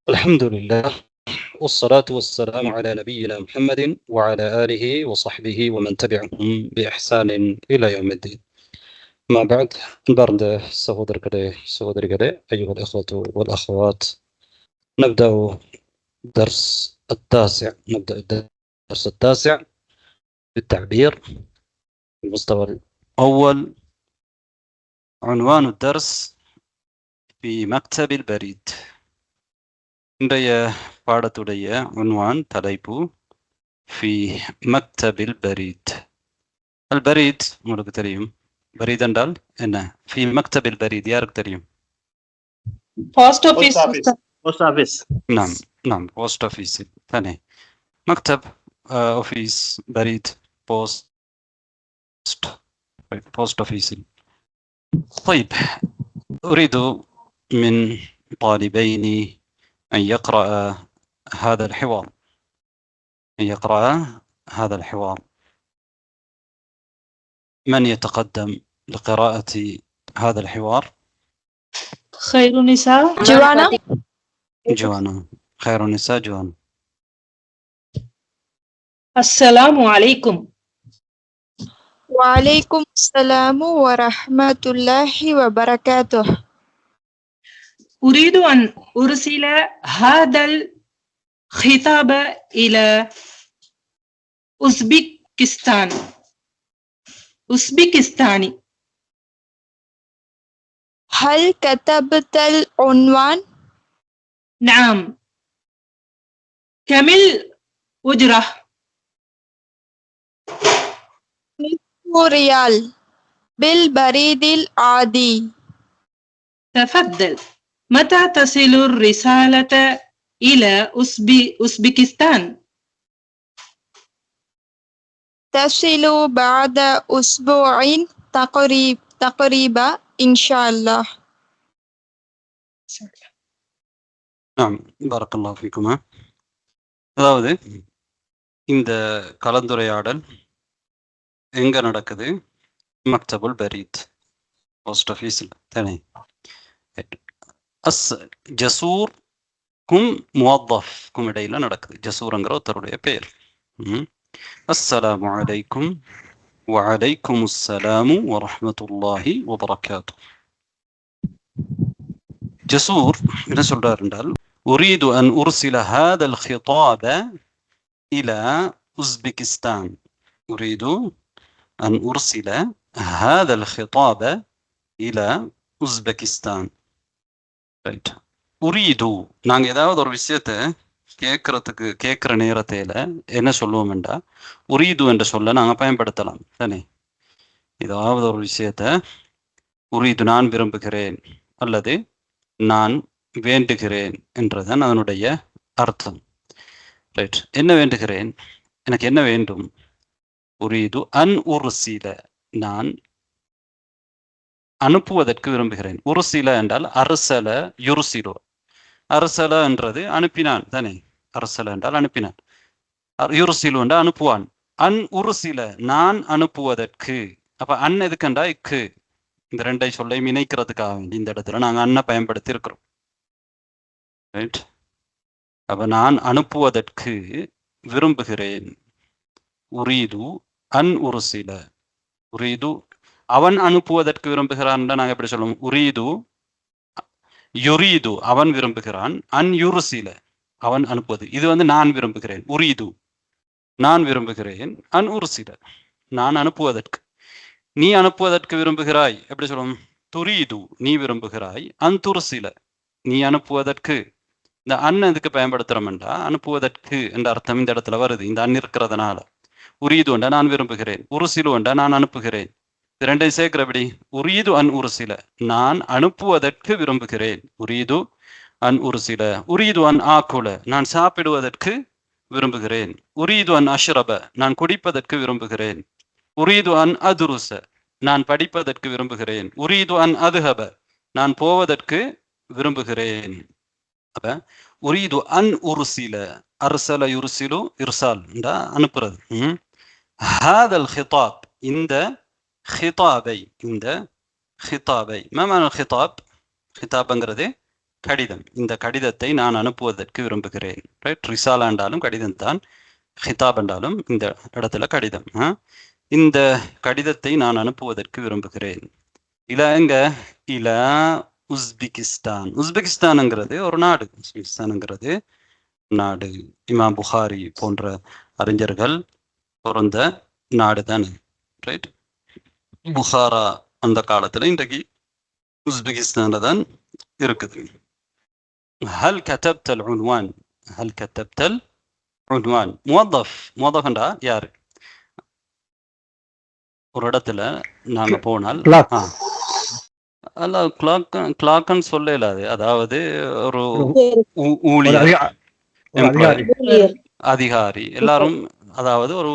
الحمد لله والصلاة والسلام على نبينا محمد وعلى آله وصحبه ومن تبعهم بإحسان إلى يوم الدين. ما بعد برد سهودر كده أيها الإخوة والأخوات، نبدأ الدرس التاسع بالتعبير. المستوى الأول. عنوان الدرس في مكتب البريد. இன்றைய பாடத்துடைய உன்வான் தலைப்பு ஃபி மக்தபில் பரீத். அல் பரீத் உங்களுக்கு தெரியும். பரீத் என்றால் என்ன? ஃபி மக்தபில் பரீத் யாருக்கு தெரியும்? Post office. نعم نعم போஸ்ட் ஆஃபீஸ் தானே. مكتب ஆஃபீஸ், பரீத் போஸ்ட் ஆஃபீஸ். طيب أريد من طالبين أن يقرأ هذا الحوار. من يتقدم لقراءة هذا الحوار؟ خير النساء جوانا. خير النساء جوانا. السلام عليكم. وعليكم السلام ورحمة الله وبركاته. أريد أن أرسل هذا الخطاب إلى أوزبكستان. هل كتبت العنوان؟ نعم. كم الأجرة؟ ريال بالبريد العادي. تفضل. متى تصل الرسالة إلى أوزبكستان؟ تصل بعد أسبوع تقريبا إن شاء الله. نعم بارك الله فيكم. அதாவது இந்த கலந்துரையாடல் எங்க நடக்குது? மக்தபுல் பரீத், போஸ்ட் ஆஃபீஸில் தானே. ஜசூர் கும் முவத்தஃப் கும் இடையில நடக்குது. ஜசூர்ங்கிற ஒருத்தருடைய பெயர். அஸ்ஸலாமு அலைக்கும் வஅலைக்கும் அஸ்ஸலாமு வரஹ்மத்துல்லாஹி வபரகாத்து. ஜசூர் என்ன சொல்றார் என்றால், உரீது an உர்சில ஹாதல் ஹிதாப Ila Uzbekistan. உரீது an உர்சில ஹாதல் ஹிதாப Ila Uzbekistan. Right. உரீது, நாங்கள் ஏதாவது ஒரு விஷயத்தை கேட்குற நேரத்தில் என்ன சொல்லுவோம்டா, உரீது என்ற சொல்ல நாங்கள் பயன்படுத்தலாம் தானே. ஏதாவது ஒரு விஷயத்த உரீது நான் விரும்புகிறேன் அல்லது நான் வேண்டுகிறேன் என்றதான் அதனுடைய அர்த்தம். ரைட். என்ன வேண்டுகிறேன்? எனக்கு என்ன வேண்டும்? உரீது அன் உர்சில, நான் அனுப்புவதற்கு விரும்புகிறேன். உருசில என்றால் அரசல யுருசிலோ. அரசல என்றது அனுப்பினான் தானே. அரசல என்றால் அனுப்பினான். யுருசிலு என்றால் அனுப்புவான். அன் உருசில நான் அனுப்புவதற்கு. அப்ப அன் எதுக்கண்டா இக்கு. இந்த ரெண்டை சொல்லை இணைக்கிறதுக்காக வேண்டி இந்த இடத்துல நாங்கள் அன்னை பயன்படுத்தி இருக்கிறோம். ரைட். அப்ப நான் அனுப்புவதற்கு விரும்புகிறேன். உரீது அன் உருசில. உரீது அவன் அனுப்புவதற்கு விரும்புகிறான். நாங்கள் எப்படி சொல்லுவோம்? உரீது யுரீது அவன் விரும்புகிறான். அன் யுருசில அவன் அனுப்புவது. இது நான் விரும்புகிறேன். உரீது நான் விரும்புகிறேன். அன் உருசில நான் அனுப்புவதற்கு. நீ அனுப்புவதற்கு விரும்புகிறாய். எப்படி சொல்லுவோம்? துரீது நீ விரும்புகிறாய். அன் துருசில நீ அனுப்புவதற்கு. இந்த அன் எதுக்கு பயன்படுத்துறோம்டா, அனுப்புவதற்கு என்ற அர்த்தம் இந்த இடத்துல வருது, இந்த அன் இருக்கிறதுனால. உரீது என்றா நான் விரும்புகிறேன், உருசிலு என்றா நான் அனுப்புகிறேன். ரெண்டை சேர்க்கிறபடி உரீது அன் உருசில நான் அனுப்புவதற்கு விரும்புகிறேன். உரீது அன் உருசில. உரீது அன் ஆக்குல நான் சாப்பிடுவதற்கு விரும்புகிறேன். உரீது அன் அஷ்ரப நான் குடிப்பதற்கு விரும்புகிறேன். உரீது அன் அதுருச நான் படிப்பதற்கு விரும்புகிறேன். உரீது அன் அதுஹப நான் போவதற்கு விரும்புகிறேன். அப்ப உரீது அன் உருசில, அர்சல யுர்சிலு இர்சால் அனுப்புறது. ஹாதல் ஹிதாப் இந்த خطابي. இந்த خطابي ما معنى الخطاب؟ خطابங்கிறது கடிதம். இந்த கடிதத்தை நான் அனுப்புவதற்கு விரும்புகிறேன். ரைட், ரிசாலா என்றாலும் கடிதம் தான், ஹிதாப் என்றாலும் இந்த இடத்துல கடிதம். இந்த கடிதத்தை நான் அனுப்புவதற்கு விரும்புகிறேன். எங்க இல உஸ்பெகிஸ்தான். உஸ்பெகிஸ்தான்ங்கிறது ஒரு நாடு. உஸ்பெகிஸ்தான்ங்கிறது நாடு. இமாம் புகாரி போன்ற அறிஞர்கள் பிறந்த நாடு தானே. ரைட், புகாரா அந்த காலத்துல இன்றைக்கு உஸ்பெகிஸ்தான்ல தான் இருக்குது. ஹல் கதப்தல் உன்வான். ஹல் கதப்தல் உன்வான். முவத்தஃப். முவத்தஃப்ன்றா யாரு? ஒரு இடத்துல நாங்க போனால் அல்ல கிளாக்னு சொல்லல. அது அதாவது ஒரு ஊழியர், அதிகாரி, எல்லாரும், அதாவது ஒரு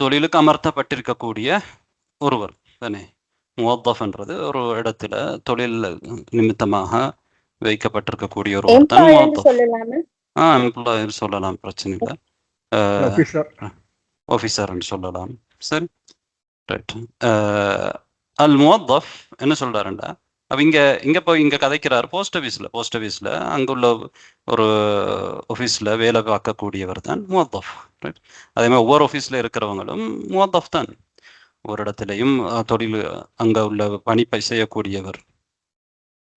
தொழிலுக்கு அமர்த்தப்பட்டிருக்கக்கூடிய ஒருவர் தானே. முவத்தஃப்ன்றது ஒரு இடத்துல தொழில் நிமித்தமாக வைக்கப்பட்டிருக்கக்கூடிய ஒருவர் தான் முவத்தஃப். எம்ப்ளாயர் சொல்லலாம், பிரச்சனை இல்லை. ஆஃபீஸர்ன்னு சொல்லலாம். சரி, ரைட். அல் முவத்தஃப் என்ன சொல்றாருண்டா, அப்ப இங்க போய் இங்க கதைக்கிறார். போஸ்ட் ஆஃபீஸ்ல அங்க உள்ள ஒரு ஆஃபீஸ்ல வேலை பார்க்கக்கூடியவர் தான் முவத்தஃப். ரைட், அதே மாதிரி ஒவ்வொரு ஆஃபீஸ்ல இருக்கிறவங்களும் முவத்தஃப் தான். ஒரு இடத்துலையும் தொழில் அங்க உள்ள பணிப்பை செய்யக்கூடியவர்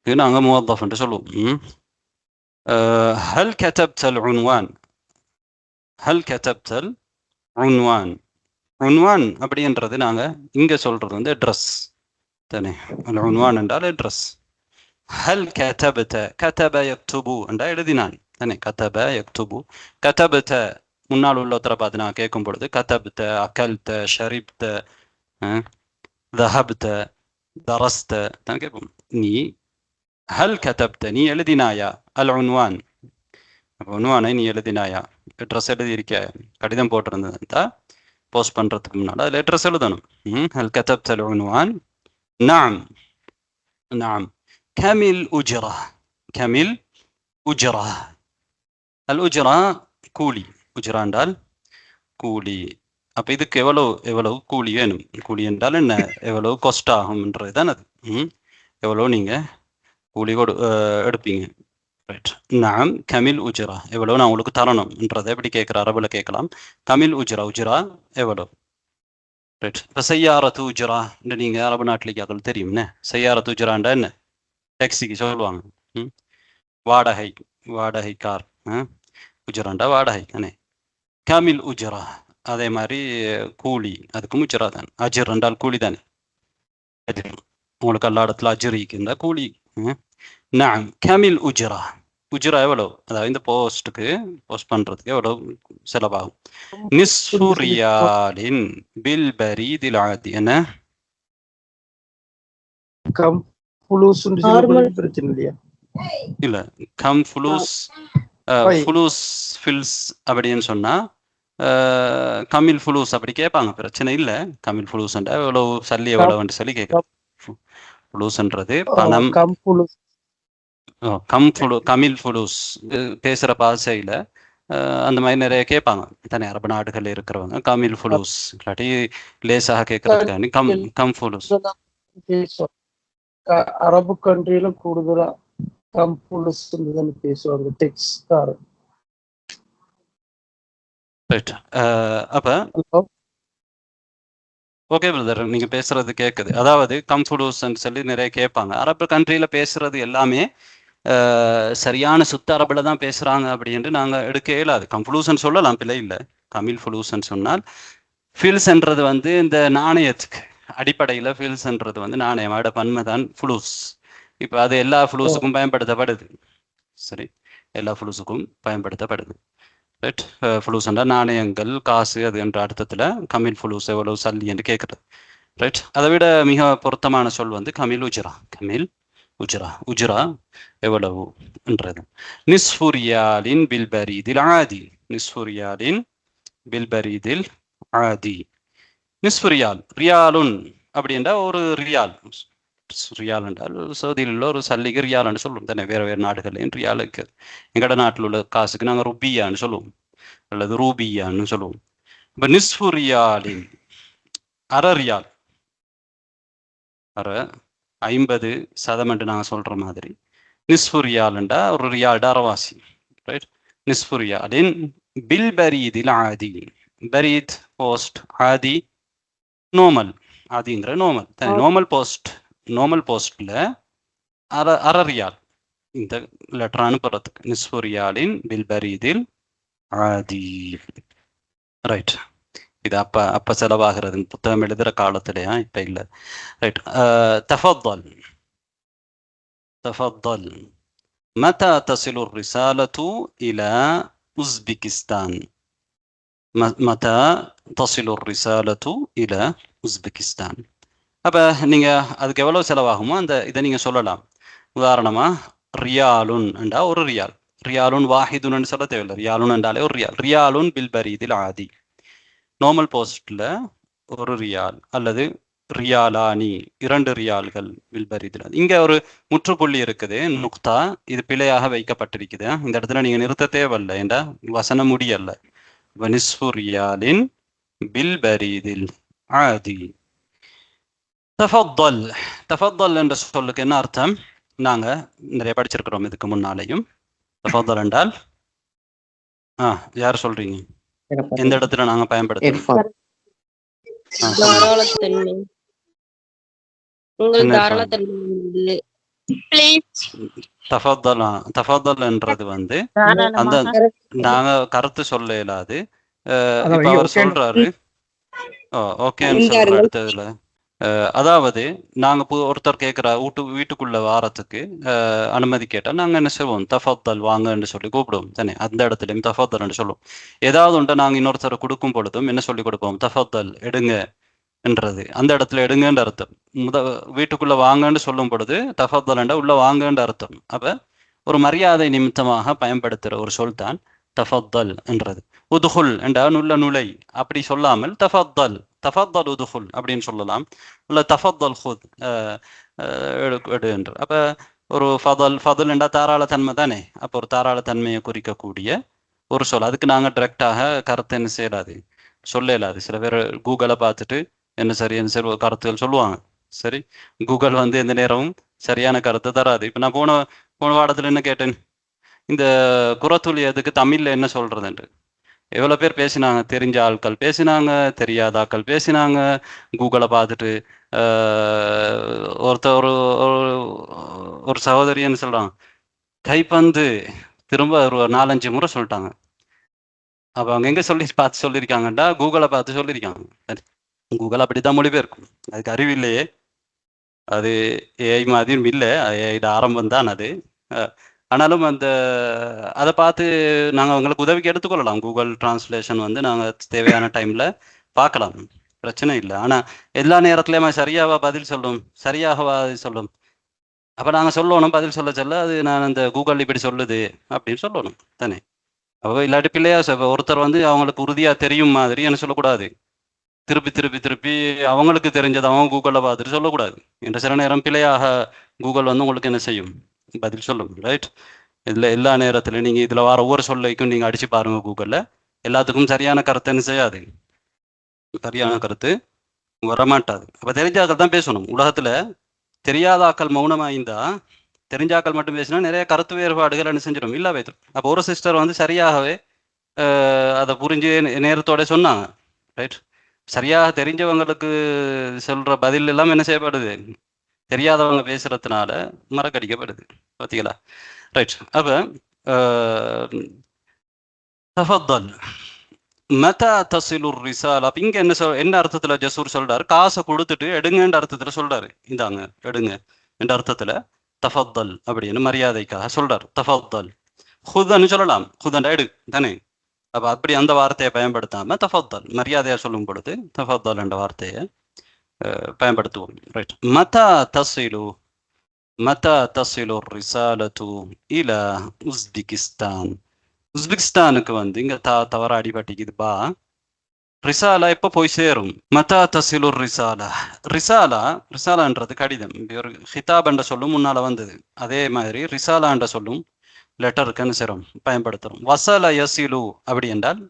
நாங்க முவத்தஃப் என்று சொல்லுவோம். ஹல் கதப்தல் உன்வான். ஹல் கதப்தல் உன்வான். உன்வான் அப்படின்றது நாங்க இங்க சொல்றது வந்து அட்ரஸ் தானே. உன்வான் என்றால் அட்ரஸ். ஹல் கதபத. கதப யக்துபு என்றா எழுதினான் தானே. கதப யக்துபு. கதபத முன்னால் உள்ள ஒருத்தரை பார்த்து நான் கேட்கும் பொழுது கதபத, அகல்த, ஷரிப்த, ذهبت, درست தான் கேட்போம். நீ ஹல் கதப்த, நீ எழுதினாயா. அல் உன்வான், உன்வானை நீ எழுதினாயா. அட்ரஸ் எழுதியிருக்க, கடிதம் போட்டிருந்தா போஸ்ட் பண்றதுக்கு முன்னாடி அதில் அட்ரஸ் எழுதணும். ஹல் கதப்த அல் உன்வான். நஅம். நஅம். கமில் உஜ்ரா. கமில் உஜ்ரா. அல் உஜ்ரா கூலி. உஜ்ரா என்றால் கூலி. அப்ப இதுக்கு எவ்வளவு கூலி வேணும். கூலி என்றால் என்ன, எவ்வளவு காஸ்ட் ஆகும்ன்றது தான் அது. எவ்வளவு நீங்க கூலி எடுப்பீங்க. ரைட். நாம் கமில் உஜ்ரா, எவ்வளவு நான் உங்களுக்கு தரணும்ன்றதை எப்படி கேட்குற, அரபுல கேட்கலாம். கமில் உஜ்ரா. உஜ்ரா எவ்வளவு. ரைட். இப்போ செய்யாரத்து உஜ்ரா நீங்க அரபு நாட்டிலேக்கு அதில் தெரியும்னே. செய்யாரத்து உஜ்ராண்டா என்ன, டாக்ஸிக்கு சொல்லுவாங்க. வாடகை கார். உஜ்ராண்டா வாடகை தானே. கமில் உஜ்ரா அதே மாதிரி கூலி, அதுக்கும் உஜ்ரா தான். அஜர் என்றால் கூலி தானே. உங்களுக்கு எல்லா இடத்துல அஜர் இருந்தா கூலி. நஅம் கமில் உஜ்ரா. உஜ்ரா எவ்வளவு, அதாவது இந்த போஸ்ட் பண்றதுக்கு எவ்வளவு செலவாகும். நிஸ்ஃபு ரியாலின் பில் பரீதில் ஆதி. என்ன கம் ஃபுலூஸ் பிரச்சனை இல்லையா? இல்ல, கம் ஃபுலூஸ், ஃபுலூஸ் ஃபில்ஸ் அப்படின்னு சொன்னா கமில் ஃபுலூஸ் அப்படி கேட்பாங்க, பிரச்சனை இல்லை. கமில் ஃபுலூஸ்ன்றா எவ்வளவு சல்லி எவ்வளவுன்னு சொல்லி கேட்கலாம். ஃபுலூஸ்ன்றது பணம். கமில் ஃபுலூஸ் பேசுற பாஷையில அந்த மாதிரி நிறைய கேட்பாங்க தானே. அரபு நாடுகள்ல இருக்கிறவங்க கமில் ஃபுலூஸ் இல்லாட்டி லேசாக கேட்கறதுக்காண்டி கம் ஃபுலூஸ். அரபு கண்ட்ரியில கூடுதலா கம் ஃபுலூஸ் பேசுவாங்க. டெக்ஸ்ட். ரைட். அப்ப ஓகே பிரதர், நீங்க பேசுறது கேட்குது. அதாவது கம்ஃபுலூஸ்ன்னு சொல்லி நிறைய கேட்பாங்க. அரபு கண்ட்ரியில பேசுறது எல்லாமே சரியான சுத்த அரபுல தான் பேசுறாங்க அப்படின்னு நாங்க எடுக்க இயலாது. கம்ஃபுலூஸ்ன்னு சொல்லலாம், பிழை இல்லை. கமில் ஃபுலூஸ்ன்னு சொன்னால் ஃபில்ஸ்ன்றது வந்து இந்த நாணயத்துக்கு அடிப்படையில் ஃபில்ஸ்ன்றது வந்து நாணயமாட பன்மை தான் ஃபுலூஸ். இப்போ அது எல்லா ஃபுலூஸுக்கும் பயன்படுத்தப்படுது. சரி, எல்லா ஃபுலூஸுக்கும் பயன்படுத்தப்படுது. ரைட். ஃபுலூஸ்ன்றா நாணயங்கள், காசு, அது என்ற அர்த்தத்தில் கமில் ஃபுலூஸ் எவ்வளவு சல்லி என்று கேட்குறது. ரைட். அதை விட மிக பொருத்தமான சொல் வந்து கமில் உஜ்ரா. கமில் உஜ்ரா. உஜ்ரா எவ்வளவுன்றது. நிஸ்ஃபு ரியாலின் பில் பரீதில் ஆதி. நிஸ்ஃபு ரியாலின் பில் பரீதில் ஆதி. நிஸ்ஃபு ரியால். ரியாலுன் அப்படின்றா ஒரு ரியால். ரியால் என்றால் சவுதியில் உள்ள ஒரு சல்லிக்கு ரியால்னு சொல்லுவோம் தானே. வேறு நாடுகள்லையும் ரியாலுக்கு. எங்கட நாட்டில் உள்ள காசுக்கு நாங்கள் ருபியான்னு சொல்லுவோம், அல்லது ரூபியான்னு சொல்லுவோம். இப்போ நிஸ்ஃபு ரியாலின் அரை ரியால். அரை 50% நாங்கள் சொல்ற மாதிரி. நிஸ்ஃபு ரியால்ண்டா ஒரு ரியால்டா அரவாசி, ரைட்? நிஸ்ஃபு ரியாலின் பில் பரீதில் ஆதி, பரீத் போஸ்ட், ஆதி நார்மல், ஆதிங்கிற நார்மல், நார்மல் போஸ்ட்ல அரை ரியால் இந்த லெட்டர் அனுப்புறதுக்கு. நிஸ்ஃபு ரியாலின் பில் பரீதில் ஆதி, ரைட்? இது அப்ப செலவாகிறது புத்தகம் எழுதுற காலத்திலயா, இப்ப இல்ல, ரைட்? தஃபத்தல் تفضل متى تصل الرسالة إلى أوزبكستان؟ متى تصل الرسالة إلى أوزبكستان؟ அப்ப நீங்க அதுக்கு எவ்வளவு செலவாகுமோ அந்த இதை நீங்க சொல்லலாம். உதாரணமா ரியாலுன் என்றா ஒரு ரியால், ரியாலுன் வாஹிதுன்னு சொல்ல தேவையில்லை, ரியாலுன் என்றாலே ஒரு ரியால். ரியாலுன் பில் பரீதில் ஆதி, நார்மல் போஸ்ட்ல ஒரு ரியால், அல்லது ரியாலானி 2 ரியால்கள் பில் பரீதில். இங்க ஒரு முற்றுப்புள்ளி இருக்குது, நுக்தா, இது பிழையாக வைக்கப்பட்டிருக்குது. இந்த இடத்துல நீங்க நிறுத்த தேவையில்லை, என்ற வசனம் முடியல. நிஸ்ஃபு ரியாலின் பில் பரீதில் ஆதி. தஃபத்தல், தஃபத்தல் என்ற சொல்லுக்கு என்ன அர்த்தம்? நாங்க நிறைய படிச்சிருக்கிறோம் இதுக்கு முன்னாலேயும். தஃபத்தல் என்றால் யார் சொல்றீங்க? எந்த இடத்துல நாங்க பயன்படுத்துறோம்? தஃபத்தல் என்றது வந்து அந்த நாங்க கருத்து சொல்ல இயலாது. இப்ப அவர் சொல்றாரு ஓகேன்னு சொல்ற அடுத்ததுல, அதாவது நாங்க ஒருத்தர் கேட்கிற வீட்டுக்குள்ள வாரத்துக்கு அனுமதி கேட்டா நாங்க என்ன செய்வோம்? தஃபத்தல் வாங்கன்னு சொல்லி கூப்பிடுவோம் தானே. அந்த இடத்துலயும் தஃபத்தல் சொல்லுவோம். ஏதாவது ஒன்றை நாங்க இன்னொருத்தர் கொடுக்கும் பொழுதும் என்ன சொல்லி கொடுப்போம்? தஃபத்தல் எடுங்க என்றது. அந்த இடத்துல எடுங்கன்ற அர்த்தம். வீட்டுக்குள்ள வாங்கன்னு சொல்லும் பொழுது தஃபத்தல் என்ற உள்ள வாங்கன்ற அர்த்தம். அப்ப ஒரு மரியாதை நிமித்தமாக பயன்படுத்துற ஒரு சொல் தான் தஃபத்தல் என்றது. உதுகுல் என்றால் உள்ள நுழை, அப்படி சொல்லாமல் தஃபத்தல், தஃபத்தல் உதுகுல் அப்படின்னு சொல்லலாம். உள்ள தஃபத்தல் ஹுத் எடு என்று. அப்ப ஒரு ஃபதல் என்றா தாராளத்தன்மை தானே. அப்போ ஒரு தாராளத்தன்மையை குறிக்கக்கூடிய ஒரு சொல். அதுக்கு நாங்க டைரக்டாக கருத்து என்ன செய்யலாது, சொல்ல இயலாது. சில பேர் கூகுளை பார்த்துட்டு என்ன சரி கருத்துகள் சொல்லுவாங்க. சரி, கூகுள் வந்து எந்த நேரமும் சரியான கருத்தை தராது. இப்ப நான் போன வாரத்துல என்ன கேட்டேன், இந்த குறத்துளி அதுக்கு தமிழ்ல என்ன சொல்றதுன்று எவ்வளவு பேர் பேசினாங்க. தெரிஞ்ச ஆட்கள் பேசினாங்க, தெரியாத ஆட்கள் பேசினாங்க. கூகுளை பார்த்துட்டு ஒருத்தர் ஒரு சகோதரி என்ன சொல்றாங்க, கைப்பந்து திரும்ப ஒரு 4-5 முறை சொல்லிட்டாங்க. அப்ப அவங்க எங்க பார்த்து சொல்லியிருக்காங்கடா, கூகுளை பார்த்து சொல்லியிருக்காங்க. சரி, கூகுள் அப்படித்தான் மொழிபெயர்க்கும். அதுக்கு அறிவு இல்லையே, அது ஏஐ மாதிரியும் இல்லை, ஏஐட ஆரம்பம் தான் அது. ஆனாலும் அதை பார்த்து நாங்கள் அவங்களுக்கு உதவிக்கு எடுத்துக்கொள்ளலாம். கூகுள் டிரான்ஸ்லேஷன் வந்து நாங்கள் தேவையான டைம்ல பார்க்கலாம், பிரச்சனை இல்லை. ஆனால் எல்லா நேரத்துலையுமே சரியாக பதில் சொல்லும். அப்போ நாங்கள் சொல்லணும், பதில் சொல்ல அது நான் அந்த கூகுள் இப்படி சொல்லுது அப்படின்னு சொல்லணும் தானே. அப்போ இல்லாட்டி பிள்ளையா ஒருத்தர் வந்து அவங்களுக்கு உறுதியாக தெரியும் மாதிரி என்ன சொல்லக்கூடாது, திருப்பி அவங்களுக்கு தெரிஞ்சது அவங்க கூகுளில் பார்த்துட்டு சொல்லக்கூடாது. என்ற சில நேரம் பிழையாக கூகுள் வந்து உங்களுக்கு என்ன செய்யும், பதில் சொல்லும், ரைட்? இதில் எல்லா நேரத்துலையும் நீங்கள் இதில் வர ஒவ்வொரு சொல்லைக்கும் நீங்கள் அடித்து பாருங்க கூகுளில், எல்லாத்துக்கும் சரியான கருத்து என்ன செய்யாது, சரியான கருத்து வரமாட்டாது. அப்போ தெரிஞ்சாக்கள் தான் பேசணும். உலகத்தில் தெரியாத ஆக்கள் மௌனமாயிருந்தா, தெரிஞ்சாக்கள் மட்டும் பேசினா நிறைய கருத்து வேறுபாடுகள் என்ன செஞ்சிடும், இல்லை வைத்தும். அப்போ ஒரு சிஸ்டர் வந்து சரியாகவே அதை புரிஞ்சு நேரத்தோட சொன்னாங்க, ரைட்? சரியாக தெரிஞ்சவங்களுக்கு சொல்ற பதில் எல்லாம் என்ன செய்யப்படுது, தெரியாதவங்க பேசுறதுனால மறக்கடிக்கப்படுது. பார்த்தீங்களா, ரைட்? அப்ப தஃபத்தல் மதா தஸிலு ரிசாலா. இங்க என்ன அர்த்தத்துல ஜசூர் சொல்றாரு, காசை கொடுத்துட்டு எடுங்கன்ற அர்த்தத்துல சொல்றாரு. இந்தாங்க எடுங்க என்ற அர்த்தத்துல தஃபத்தல் அப்படின்னு மரியாதைக்காக சொல்றாரு. தஃபத்தல் ஹுதன்னு சொல்லலாம், ஹுதன்டா எடு தானே. அப்ப அப்படி அந்த வார்த்தையை பயன்படுத்தாம தஃபத்தல் மரியாதையா சொல்லும் பொழுது தஃபத்தல் என்ற வார்த்தையை பயன்படுத்துவோம், ரைட்? மதா தஸிலு ரிசாலத்து இலா உஸ்பெகிஸ்தான். உஸ்பெகிஸ்தானுக்கு வந்து இங்க தவற அடிபட்டிக்குது பா. ரிசாலா எப்ப போய் சேரும்? மதா தஸிலு ரிசாலான்றது கடிதம். ஒரு ஹிதாப் என்ற சொல்லும் முன்னால வந்தது. அதே மாதிரி ரிசாலா என்ற சொல்லும் லெட்டருக்கு சேரும் பயன்படுத்துறோம். வசல யசிலு அப்படி என்றால்,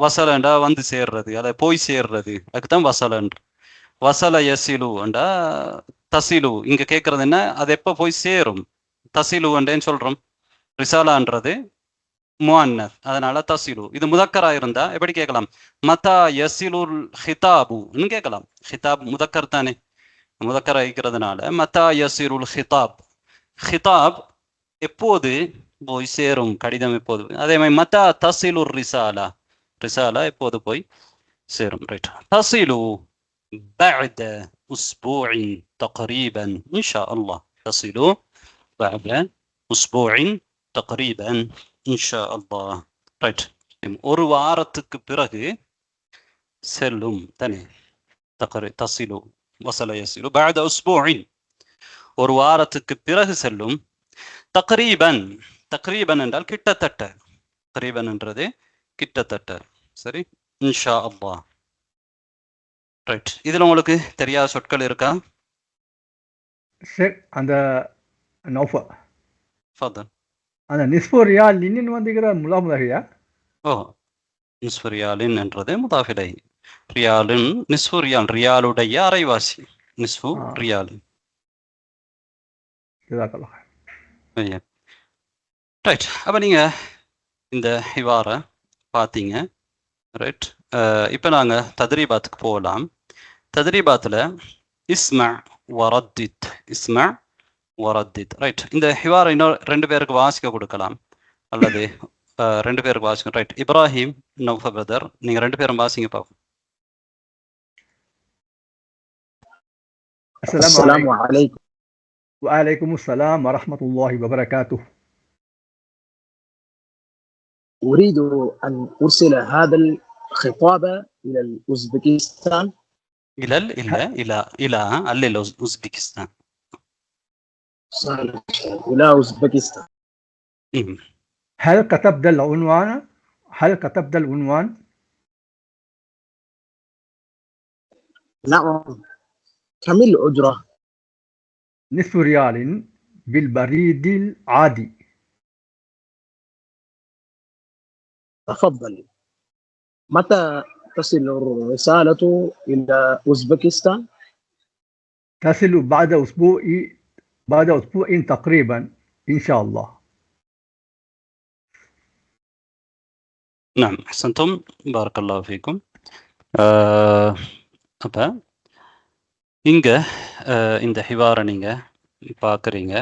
வசல என்றா வந்து சேர்றது, அதை போய் சேர்றது, அதுக்குதான் வசலன்று. வசல யசிலு என்றா தசிலு. இங்க கேட்கறது என்ன, அது எப்ப போய் சேரும், தசிலுன்றேன்னு சொல்றோம். ரிசாலான்றது முஅன்னஸ், அதனால தசிலு. இது முதக்கரா இருந்தா எப்படி கேட்கலாம்? மதா யசிலுல் ஹிதாபுன்னு கேட்கலாம். ஹிதாப் முதக்கர் தானே, முதக்கரா இருக்கிறதுனால மதா யசிலுல் ஹிதாப். ஹிதாப் எப்போது போய் சேரும், கடிதம் எப்போது. அதே மாதிரி மதா தசிலுர் ரிசாலா, ரிசாலா எப்போது போய் சேரும். ரைட். தசிலு بعد أسبوع تقريبا إن شاء الله. تصل بعد أسبوع تقريبا إن شاء الله. ரைட். ஒரு வாரத்துக்கு பிறகு செல்லும் தானே. தசிலு வசல யசிலு بعد أسبوع, ஒரு வாரத்துக்கு பிறகு செல்லும். தக்ரீபன், தக்ரீபன் என்றால் கிட்டத்தட்ட, தக்ரீபன் என்றது கிட்டத்தட்ட. சரி, இன்ஷா அல்லாஹ். ரைட். இதுல உங்களுக்கு தெரியாத சொற்கள் இருக்கா? சரி, அந்த நௌஃபா ஃபதல். அந்த நிஸ்ஃபு ரியால் இன்னும் வந்துக்கிற முலாமுலகையா? ஓ, நிஸ்ஃபு ரியாலின் என்றது முதாஃபிலை. ரியாலின் நிஸ்ஃபு ரியால், ரியாலுடைய அரைவாசி. நிஸ்ஃபு ரியால். ரைட். அப்ப நீங்க இந்த இவார பார்த்தீங்க. ரைட். இப்போ நாங்க தத்ரீபாத்துக்கு போகலாம். தத்ரீபாத்துல இஸ்மா வரத்தித், இஸ்மா வரத்தித். ரைட். இந்த ஹிவார இன்னொரு 2 பேருக்கு வாசிக்க கொடுக்கலாம், அல்லது 2 பேருக்கு வாசிக்க. ரைட். இப்ராஹிம், நௌஃபா பிரதர், நீங்க 2 பேரும் வாசிங்க பாப்போம். அஸ்ஸலாமு அலைக்கும். وعليكم السلام ورحمة الله وبركاته. أريد أن أرسل هذا الخطاب إلى الأوزبكستان. إلى أوزبكستان. إلى أوزبكستان. هل كتبت العنوان؟ هل كتبت العنوان؟ نعم. كم الأجرة؟ نصف ريال بالبريد العادي. تفضل. متى تصل الرسالة إلى أوزبكستان؟ تصل بعد أسبوع تقريبا إن شاء الله. نعم، أحسنتم، بارك الله فيكم. அப்போ இங்கே இந்த ஹிவாரை நீங்கள் பார்க்குறீங்க.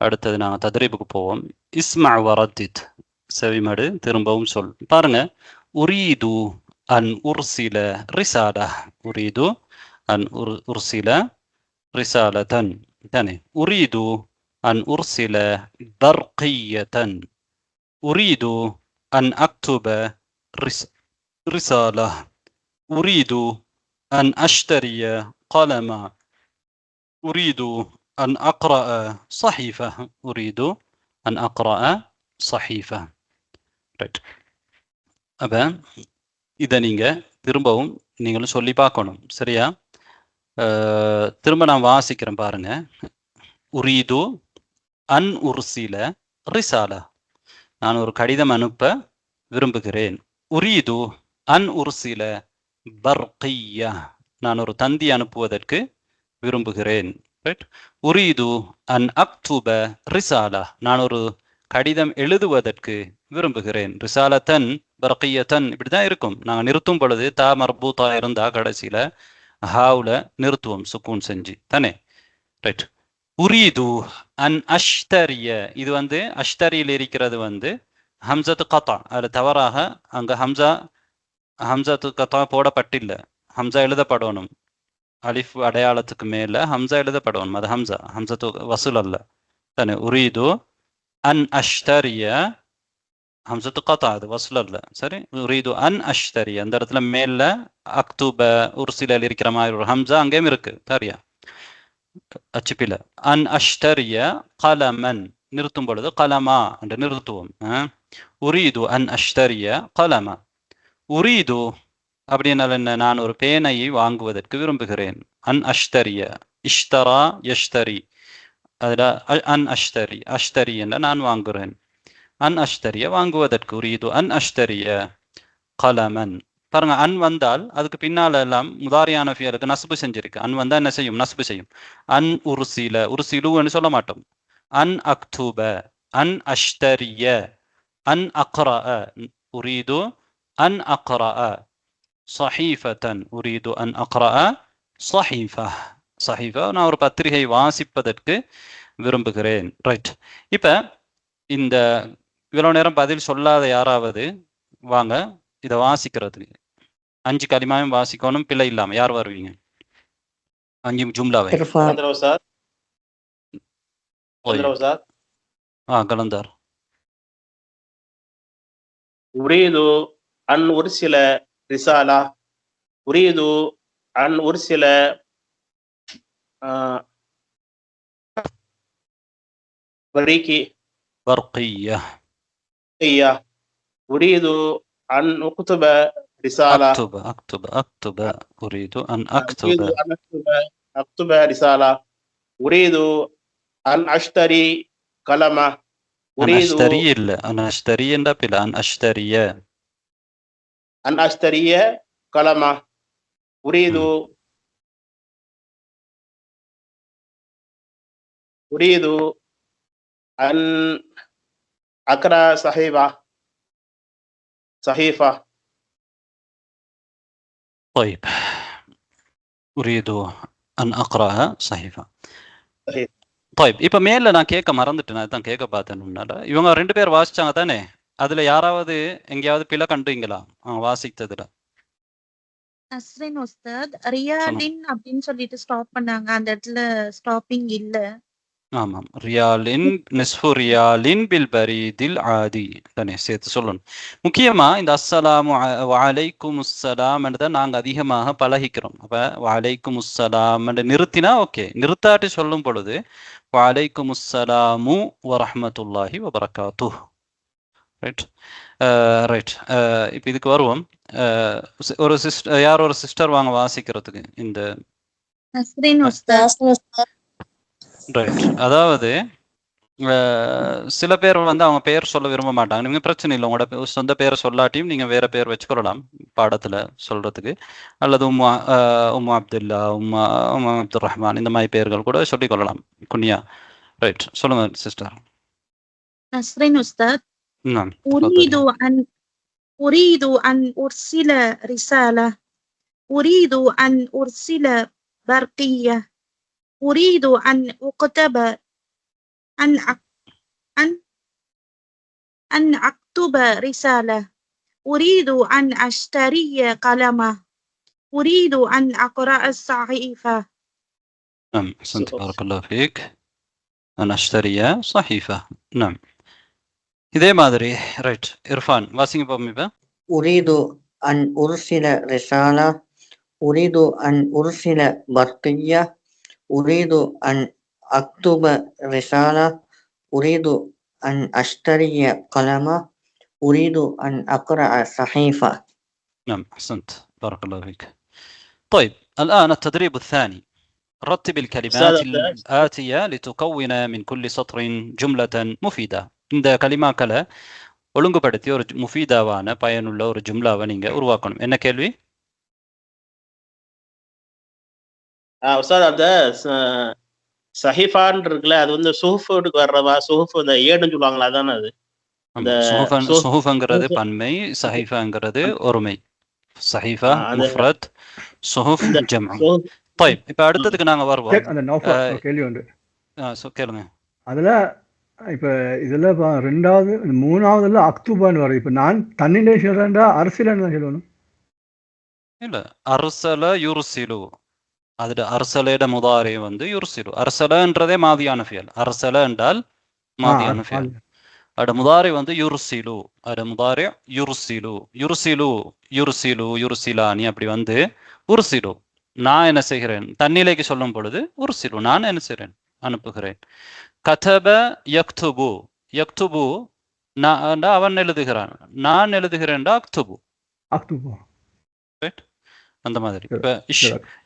அடுத்தது நாங்கள் தத்ரீபுக்கு போவோம். இஸ்மா வரத்தித், செவிமடு, திரும்பவும் சொல். பாருங்க. உரீது அன் உர்சில ரிசாலா, உரீது அன் உர்சில ரிசாலதன் தானே. உரீது அன் உர்சில பர்கியதன். உரீது அன் அக்துப ரிசாலா. உரீது அன் அஷ்தரிய قلما. أريد أن أقرأ صحيفة. أريد أن أقرأ صحيفة. ரைட். அப்போ இதை நீங்கள் திரும்பவும் நீங்களும் சொல்லி பார்க்கணும். சரியா? திரும்ப நான் வாசிக்கிறேன் பாருங்க. உரீது அன் உர்சில ரிசாலா, நான் ஒரு கடிதம் அனுப்ப விரும்புகிறேன். உரீது அன் உர்சில பர்கியா, நான் ஒரு தந்தி அனுப்புவதற்கு விரும்புகிறேன். ரைட். உரீது அன் அக்துப ரிசாலா, நான் ஒரு கடிதம் எழுதுவதற்கு விரும்புகிறேன். ரிசாலத்தன் பர்கியத்தன் இப்படிதான் இருக்கும். நாங்கள் நிறுத்தும் பொழுது தா மர்பூத்தா இருந்தா கடைசியில ஹாவுல நிறுத்துவோம், சுக்கூன் செஞ்சு தானே. ரைட். உரீது அன் அஷ்தரிய, இது அஷ்தரியில் இருக்கிறது ஹம்சத்து கத்தா. அது தவறாக அங்க ஹம்சத்து கத்தா போடப்பட்டில்லை. ஹம்சா எழுதப்படணும். அலிஃப் அடையாளத்துக்கு மேல ஹம்சா எழுதப்படணும். அது ஹம்சத்து வசூல் அல்ல தானே. உரீது அன் அஷ்தரிய, ஹம்சத்து கத்தா, அது வசூல் அல்ல. சரி. உரீது அன் அஷ்தரிய, அந்த இடத்துல மேல அக்துப உர்சில இருக்கிற மாதிரி ஒரு ஹம்சா அங்கேயும் இருக்கு. சரியா? அச்சுப்பில. அன் அஷ்தரிய கலமன், நிறுத்தும் பொழுது கலமா என்று நிறுத்துவோம். உரீது அன் அஷ்தரிய கலமா. உரீது அப்படின்னால என்ன? நான் ஒரு பேனையை வாங்குவதற்கு விரும்புகிறேன். அன் அஷ்தரிய, இஷ்தரா யஷ்தரி, அதில் அன் அஷ்தரி, அஷ்தரி என்ற நான் வாங்குகிறேன். அன் அஷ்தரிய வாங்குவதற்கு. உரீது அன் அஷ்தரிய கலமன். பாருங்க, அன் வந்தால் அதுக்கு பின்னால எல்லாம் முதாரியான ஃபியலுக்கு நஸ்பு செஞ்சிருக்கு. அன் வந்தா என்ன செய்யும்? நஸ்பு செய்யும். அன் உருசில, உருசிலுன்னு சொல்ல மாட்டோம். அன் அக்துப, அன் அஷ்தரிய, அன் அக்ரா, உரீது அன் அக்ரா சஹீஃபத்தன், உரீது அன் அக்ரா சஹீஃபா. சஹீஃபா நான் ஒரு பத்திரிகை வாசிப்பதற்கு விரும்புகிறேன். ரைட். இப்போ இந்த இவ்வளோ நேரம் பதில் சொல்லாத யாராவது வாங்க இதை வாசிக்கிறதுக்கு. 5 கலிமாவும் வாசிக்கணும் பிழை இல்லாமல். யார் வருவீங்க? 5 ஜும்லாவை. கலந்தார். உரீது அன் உர்சில ரிசாலா, உரீது அன் உர்சில برقية. أريد أن أكتب رسالة. أكتب أريد أن أكتب رسالة. أريد أن أشتري قلمة. أنا أشتري قلمة. أريد أن أقرأ صحيفة. طيب أريد أن أقرأ صحيفة. طيب இப்போ மேல நான் கேட்க மறந்துட்டேன். அதுதான் கேட்க பார்த்தேன். இவங்க 2 பேர் வாசிச்சாங்க தானே? அதுல யாராவது எங்கேயாவது பிழை கண்டுங்களா வாசித்ததுல? நஸ்ரின் உஸ்தாத், ரியாலின் அப்படின்னு சொல்லிட்டு ஸ்டாப் பண்ணாங்க. அந்த இடத்துல ஸ்டாப்பிங் இல்ல. ஆமாம், ரியாலின் நிஸ்ஃபு ரியாலின் பில் பரீதில் ஆதி தானே சேர்த்து சொல்லணும். முக்கியமா இந்த அஸ்ஸலாமு வலைக்கும் அஸ்ஸலாம் தான் நாங்க அதிகமாக பழகிக்கிறோம். அப்ப வலைக்கும் அஸ்ஸலாம் நிறுத்தினா ஓகே, நிறுத்தாட்டி சொல்லும் பொழுது வலைக்கும் அஸ்ஸலாமு வரஹ்மத்துல்லாஹி வபரகாத்துஹ். Right right. இப்போ இதுக்கு வருவோம். ஒரு சிஸ்டர், யார் ஒரு சிஸ்டர் வாங்க வாசிக்கிறதுக்கு இந்த நஸ்ரின் உஸ்தாத். ரைட். அதாவது சில பேர் வந்து அவங்க பேர் சொல்ல விரும்ப மாட்டாங்க. நீங்க பிரச்சனை இல்லை, உங்களோட சொந்த பேரை சொல்லாட்டியும் நீங்க வேற பேர் வச்சுக்கொள்ளலாம் பாடத்துல சொல்றதுக்கு. அல்லது உம்மா அப்துல்லா, உம்மா அப்துல் ரஹ்மான், இந்த மாதிரி பேர்கள் கூட சொல்லிக் கொள்ளலாம், குனியா. ரைட், சொல்லுங்க சிஸ்டர். நஸ்ரின் உஸ்தாத். أريد أن أرسل رسالة. أريد أن أرسل برقية. أريد أن أكتب أن أكتب رسالة. أريد أن أشتري قلمة. أريد أن أقرأ الصحيفة. نعم، أحسنت، بارك الله فيك. أن أشتري صحيفة. نعم، இதே மாதிரி. ரைட், இர்ஃபான் வாசிங்க பாப்போம். أريد أن أرسل رسالة. أريد أن أرسل برقية. أريد أن أكتب رسالة. أريد أن أشتري قلمة. أريد أن أقرأ صحيفة. نعم، أحسنت، بارك الله فيك. طيب الآن التدريب الثاني. رتب الكلمات الآتية لتكون من كل سطر جملة مفيدة. இந்த கலிமாக்களை ஒழுங்குபடுத்தி ஒரு முஃபீதாவான பயனுள்ள ஒரு ஜும்லாவை நீங்க உருவாக்கணும். என்ன கேள்வி? அந்த சஹிஃபான் இருக்குல்ல, அது வந்து சுஹுஃபுக்கு வர்றவா? சுஹுஃப் இந்த ஏடுன்னு சொல்லுவாங்களா, அதானே அது? சுஹுஃப்ங்கிறது பன்மை, சஹிஃபாங்கிறது ஒருமை. சஹிஃபா முஃப்ரத், சுஹுஃப் ஜம்உ. طيب இப்போ அடுத்ததுக்கு நாங்க வருவோம். அந்த நௌஃபல் கேள்வி உண்டு. கேளுங்க. அதுல இப்ப இதுல 2வது 3வதுல அக்துபான்னு வருது. இப்ப நான் தன்னிலே சொல்றேன்டா அரசியலன்னு தான் சொல்லணும். இல்ல, அர்சல யுர்சிலு. அதுல அர்சலேட முதாரி வந்து யுர்சிலு. அர்சலன்றதே மாதியான ஃபியல். அர்சல என்றால் மாதியான ஃபியல். அட முதாரி வந்து யுர்சிலு. அட முதாரி யுர்சிலு. யுர்சிலு யுர்சிலு யுர்சிலானி அப்படி வந்து உர்சிலு. நான் என்ன செய்கிறேன்? தன்னிலைக்கு சொல்லும் பொழுது உர்சிலு, நான் என்ன செய்கிறேன்? அனுப்புகிறேன். கதப யக்துபு. யக்துபு நான் அவன் எழுதுகிறான், நான் எழுதுகிறேன்டா அக்துபு. அக்துபு. ரைட், அந்த மாதிரி. இப்ப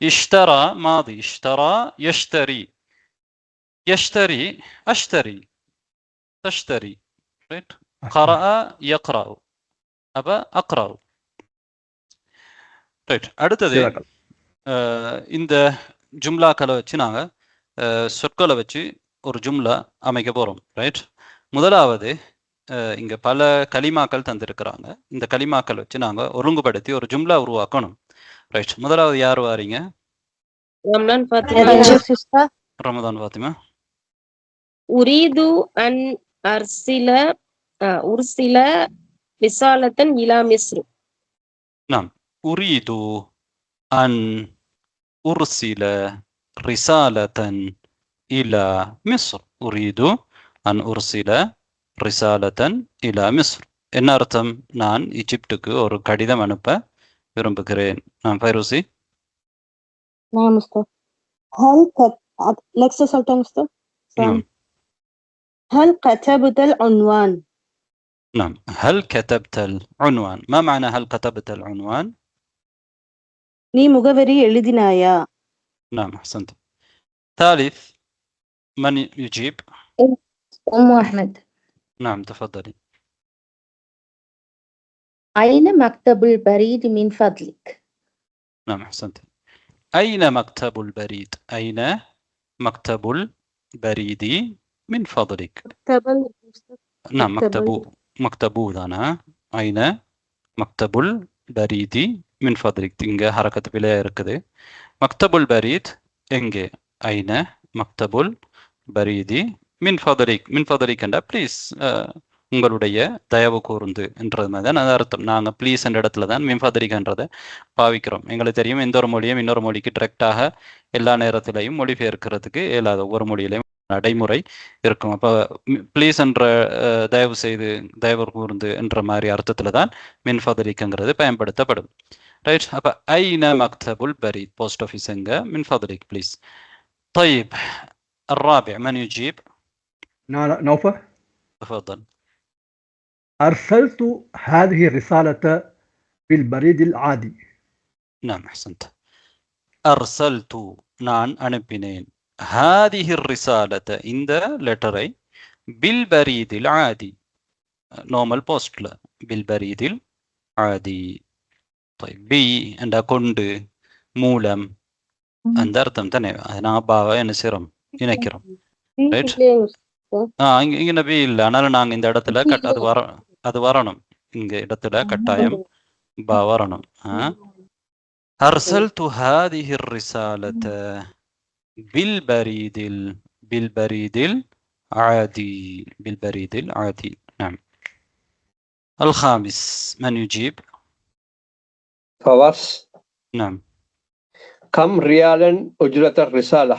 இஷ்தரா மாதி, இஷ்தரா யஷ்தரி. யஷ்தரி அஷ்தரி தஷ்தரி. ரைட். قرأ يقرأ. அப்ப அக்ரா. ரைட். அடுத்தது இந்த ஜும்லாக்களை வச்சு நாங்க சொற்களை வச்சு ஒரு ஜும்லா அமைக்க போறோம். ரைட், முதலாவது இங்க பல கலிமாக்கள் தந்திருக்கிறாங்க. இந்த கலிமாக்கள் வச்சு நாங்க ஒழுங்குபடுத்தி ஒரு ஜும்லா உருவாக்கணும். ரைட், முதலாவது யார் வாரீங்க? ரமதான் ஃபாத்திமா. உரீது அன் அர்சில உர்சில ரிசாலத்தன் இலா மிஸ்ர். நாம் உரீது அன் உர்சில ரிசாலத்தன் இலா மிஸ்ர். உரீது அன் உர்சில ரிசாலத்தன் இலா மிஸ்ர். என்ன அர்த்தம்? நான் ஈஜிப்டுக்கு ஒரு கடிதம் அனுப்ப விரும்புகிறேன். நான் ஃபைரூசி. نعم أستاذ. لك سؤال أستاذ. نعم. هل كتبت العنوان؟ نعم. هل كتبت العنوان؟ ما معنى هل كتبت العنوان؟ நீ முகவரி எழுதினாயா? نعم أحسنت. ثالث من يجيب؟ أم أحمد. نعم تفضلي. أين مكتب البريد من فضلك؟ نعم أحسنت. أين مكتب البريد؟ أين مكتب البريد من فضلك؟ نعم مكتبو தானா? أين مكتب البريد من فضلك. இங்க ஹரக்கத் பிழையா இருக்குது. மக்தபுல் பரீத் எங்கே? أين مكتب البريد من فضلك. من فضلك என்றா ப்ளீஸ், உங்களுடைய தயவு கூர்ந்து என்றது மாதிரி தான் அர்த்தம். நாங்கள் ப்ளீஸ் என்ற இடத்துல தான் மின்ஃபதரிகன்றதை பாவிக்கிறோம். எங்களுக்கு தெரியும் எந்த ஒரு மொழியும் இன்னொரு மொழிக்கு டிரெக்டாக எல்லா நேரத்திலையும் மொழிபெயர்க்கிறதுக்கு இயலாத, ஒவ்வொரு மொழியிலையும் நடைமுறை இருக்கும். அப்போ ப்ளீஸ் என்ற தயவு செய்து, தயவு கூர்ந்து என்ற மாதிரி அர்த்தத்தில் தான் மின்ஃபதரிக்குங்கிறது பயன்படுத்தப்படும். ரைட், அப்போ ஐன மக்தபுல் பரீத், போஸ்ட் ஆஃபீஸ் எங்கே? மின்ஃபதரிக் ப்ளீஸ். طيب الرابع من يجيب؟ نوفل. تفضل. أرسلت هذه الرسالة بالبريد العادي. نعم أحسنت. أرسلت நான் அனுப்பினேன். هذه الرسالة இந்த லெட்டரை بالبريد العادي normal postல بالبريد العادي. طيب பி என்ற கொண்டு மூலம் அந்த அர்த்தம் தானே. நான் பாவை என்ன செய்றோம்? இணைக்கிறோம். ரைட், இங்க நபி இல்லை, ஆனாலும் நாங்க இந்த இடத்துல அது வரணும். இங்க இடத்துல கட்டாயம் பா வரணும். أرسلت هذه الرسالة بالبريد العادي. نعم. الخامس من يجيب؟ فواز. نعم. كم ريالا أجرة الرسالة؟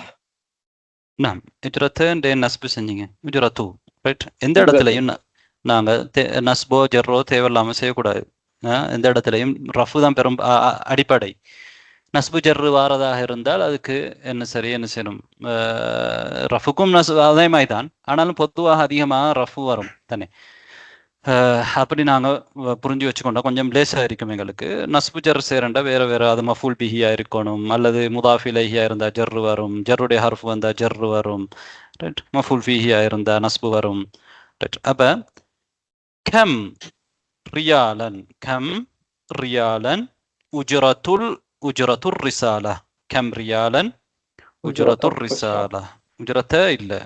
نعم. اجرتين دي نسب செஞ்சீங்க. اجرتو. ரைட், எந்த இடத்துலையும் நாங்க நஸ்போ ஜர்ரோ தேவையில்லாம செய்யக்கூடாது. எந்த இடத்துலையும் ரஃபு தான் பெரும் அடிப்படை. நஸ்பு ஜர்ரு வாரதாக இருந்தால் அதுக்கு என்ன செய்யணும்? ரஃபுக்கும் அதே மாதிரி தான், ஆனாலும் பொதுவாக அதிகமாக ரஃபு வரும் தானே. அப்படி நாங்கள் புரிஞ்சு வச்சுக்கொண்டா கொஞ்சம் லேசாக இருக்கும் எங்களுக்கு. நஸ்பு ஜர் சேரண்டா வேறு அது மஃபூல் பிஹியா இருக்கணும், அல்லது முதாஃபிலஹியா இருந்தால் ஜர்ரு வரும், ஜர்ருடைய ஹர்ஃப் வந்தால் ஜர்ரு வரும். ரைட், மஃபூல் பிஹியா இருந்தால் நஸ்பு வரும். ரைட், அப்போ கம் ரியாலன் உஜ்ரத்துர் ரிசாலா. கம் ரியாலன் உஜ்ரத்துர் ரிசாலா. உஜ்ரத்தை இல்லை,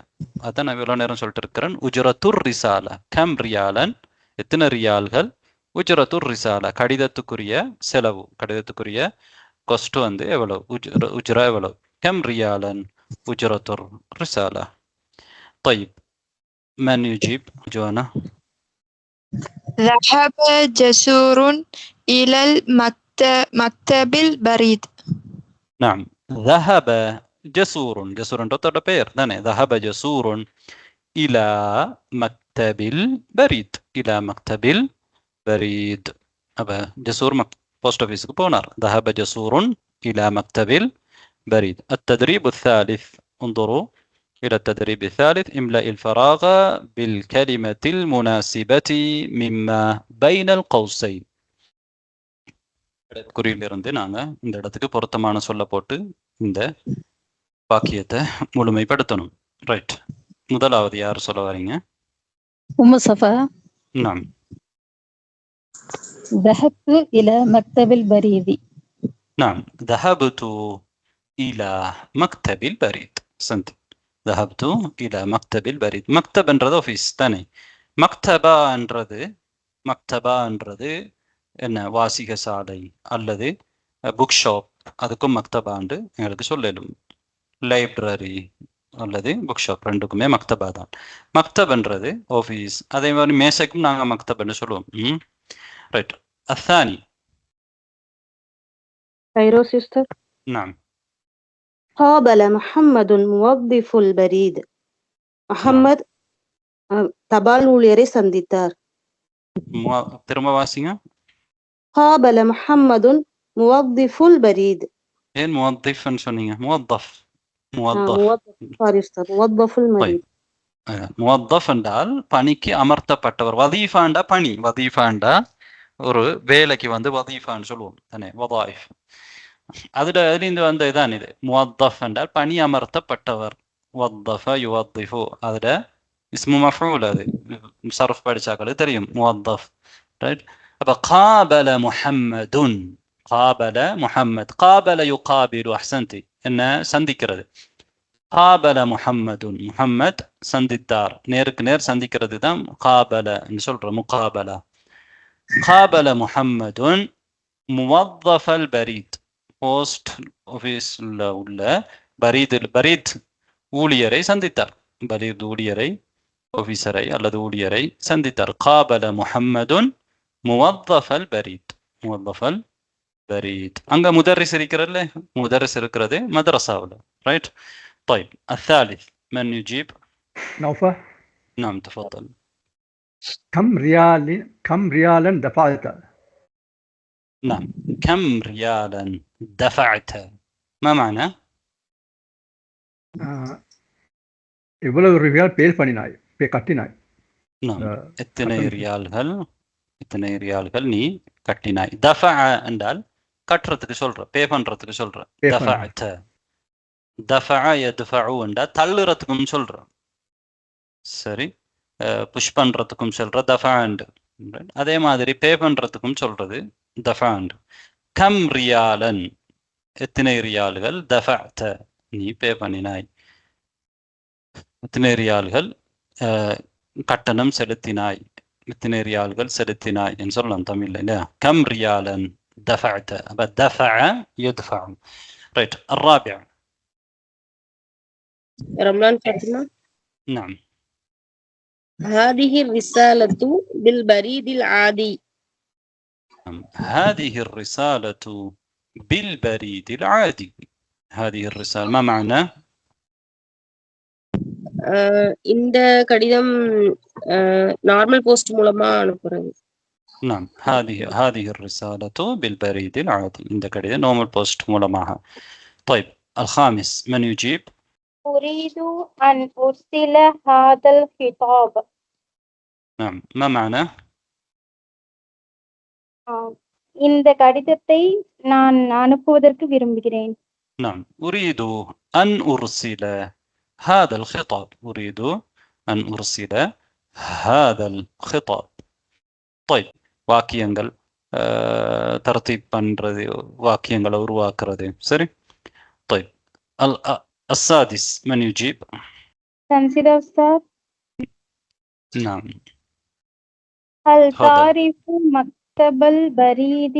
அதான் நான் இவ்வளோ நேரம் சொல்லிட்டு இருக்கிறேன். உஜ்ரத்துர் ரிசாலா. கம் ரியாலன் எத்தனை ரியால்கள்? உஜ்ரத்துர் ரிசாலா கடிதத்துக்குரிய செலவு, கடிதத்துக்குரிய காஸ்ட் வந்து எவ்வளவு? உஜ்ரா எவ்வளவு? கம் ரியாலன் உஜ்ரத்துர் ரிசாலா. طيب من يجيب جوانا؟ ذهب جسور إلى مكتب البريد. نعم. ذهب جسور. جسور انتو بير داني. ذهب جسور إلى مكتب البريد. إلى مكتب البريد. أبا جسور بوست اوفيس بونار. ذهب جسور إلى مكتب البريد. التدريب الثالث. انظروا إلى التدريب الثالث. املأ الفراغ بالكلمة المناسبة مما بين القوسين. குறியிலிருந்து நாங்க இந்த இடத்துக்கு பொருத்தமான சொல்ல போட்டு இந்த வாக்கியத்தை முழுமைப்படுத்தணும். ரைட், முதலாவது யார் சொல்ல வரீங்க? உம்மு சஃபா. நாம் ذهبت إلى مكتب البريد. نعم ذهبت إلى مكتب البريد. سنت ذهبت إلى مكتب البريد. மக்தப்ன்றது ஆஃபீஸ் தானே. மக்தபான்றது என்ன, வாசிக சாலை அல்லது புக் ஷாப், அதுக்கும் மக்தபாண்டு எங்களுக்கு சொல்லலும். லைப்ரரி அல்லது புக் ஷாப் ரெண்டுக்குமே மக்தபா தான். மக்தப்ன்றது ஆஃபீஸ். அதே மாதிரி மேசைக்கும் நாங்கள் மக்தப்னு சொல்லுவோம். ரைட். الثاني فيروز أستاذ. نعم. قابل محمد موظف البريد. முஹம்மத் தபால் ஊழியரை சந்தித்தார். திரும்ப வாசிங்க. قابل محمد موظف البريد. ஏன் முவத்திஃப்னு சொன்னீங்க? முவத்தஃப். موظف المريد. முவத்தஃப் என்றால் பணிக்கு அமர்த்தப்பட்டவர். வதீஃபாண்டா பணி. வதீஃபாண்டா ஒரு வேலைக்கு வந்து வதீஃபான்னு சொல்லுவோம் தானே, வதாயிஃப். அதுலேருந்து வந்த இதான் இது. முவத்தஃப் என்றால் பணி அமர்த்தப்பட்டவர். வத்தஃப யுவத்திஃபு, அதில் இஸ்மு மஃஊல். அது சர்ஃப் படிச்சாக்களுக்கு தெரியும். முவத்தஃப். ரைட். அப்போ காபல முஹம்மதுன். காபல முஹம்மத். காபல யுகாபிலு. அஹ்சன்தி. என்ன, சந்திக்கிறது. காபல முஹம்மதுன், முஹம்மத் சந்தித்தார். நேருக்கு நேர் சந்திக்கிறது தான் காபல சொல்ற முகாபலா. காபல முஹம்மதுன் முவத்தஃபல் பரீத். போஸ்ட் ஆஃபீஸில் உள்ள பரீத் ஊழியரை சந்தித்தார். பரீத் ஊழியரை, ஆஃபீஸரை அல்லது ஊழியரை சந்தித்தார். காபல முஹம்மதுன் முவத்தஃபல் பரீத். முவத்தஃபல் பரீத். அங்க முதர்ரிஸ் இருக்கிறல்ல, முதர்ரிஸ் இருக்கிறது மதரசாவில். ரைட். طيب الثالث من يجيب؟ نوفل. نعم تفضل. كم ريالا دفعت؟ نعم. كم ريالا دفعت؟ ما معنى؟ இவ்வளவு ரியால் பே பண்ணினாய், பே கட்டினாய். نعم. எத்தனை ரியால்கள் நீ கட்டினாய். தஃபஅ என்றால் கட்டுறதுக்கு சொல்ற, பே பண்றதுக்கு சொல்ற. தஃபஅத. தஃபஅ யத்ஃபஉ என்றால் தள்ளுறதுக்கும் சொல்ற. சரி, புஷ் பண்றதுக்கும் சொல்ற தஃபஅண்ட். அதே மாதிரி பே பண்றதுக்கும் சொல்றது தஃபஅண்ட். கம் ரியாலன், எத்தனை ரியால்கள். தஃபஅத, நீ பே பண்ணினாய். எத்தனை ரியால்கள் கட்டணம் செலுத்தினாய். எத்தனை ரியால்கள் செலுத்தினாய் என்று சொல்லலாம் தமிழ்ல இல்லையா. கம் ரியாலன் دفعت. دفع يدفع. ريت. الرابع رمضان فاطمة. نعم. هذه الرسالة بالبريد العادي. هذه الرسالة بالبريد العادي. هذه الرسالة ما معنى؟ இந்த கடிதம் நார்மல் போஸ்ட் மூலமா அனுப்புறது. نعم. هذه الرسالة بالبريد العادي. இந்த கடிதம் normal post மூலமாக. طيب الخامس من يجيب؟ أريد أن أرسل هذا الخطاب. نعم. ما معنى؟ இந்த கடிதத்தை நான் அனுப்புவதற்கு விரும்புகிறேன். نعم. أريد أن أرسل هذا الخطاب. أريد أن أرسل هذا الخطاب. طيب வாக்கியங்கள் தர்தீப் பண்றது, வாக்கியங்களை உருவாக்குறது. சரி. طيب السادس من يجيب؟ تنسيق أستاذ. نعم. هل تعرف مكتب البريد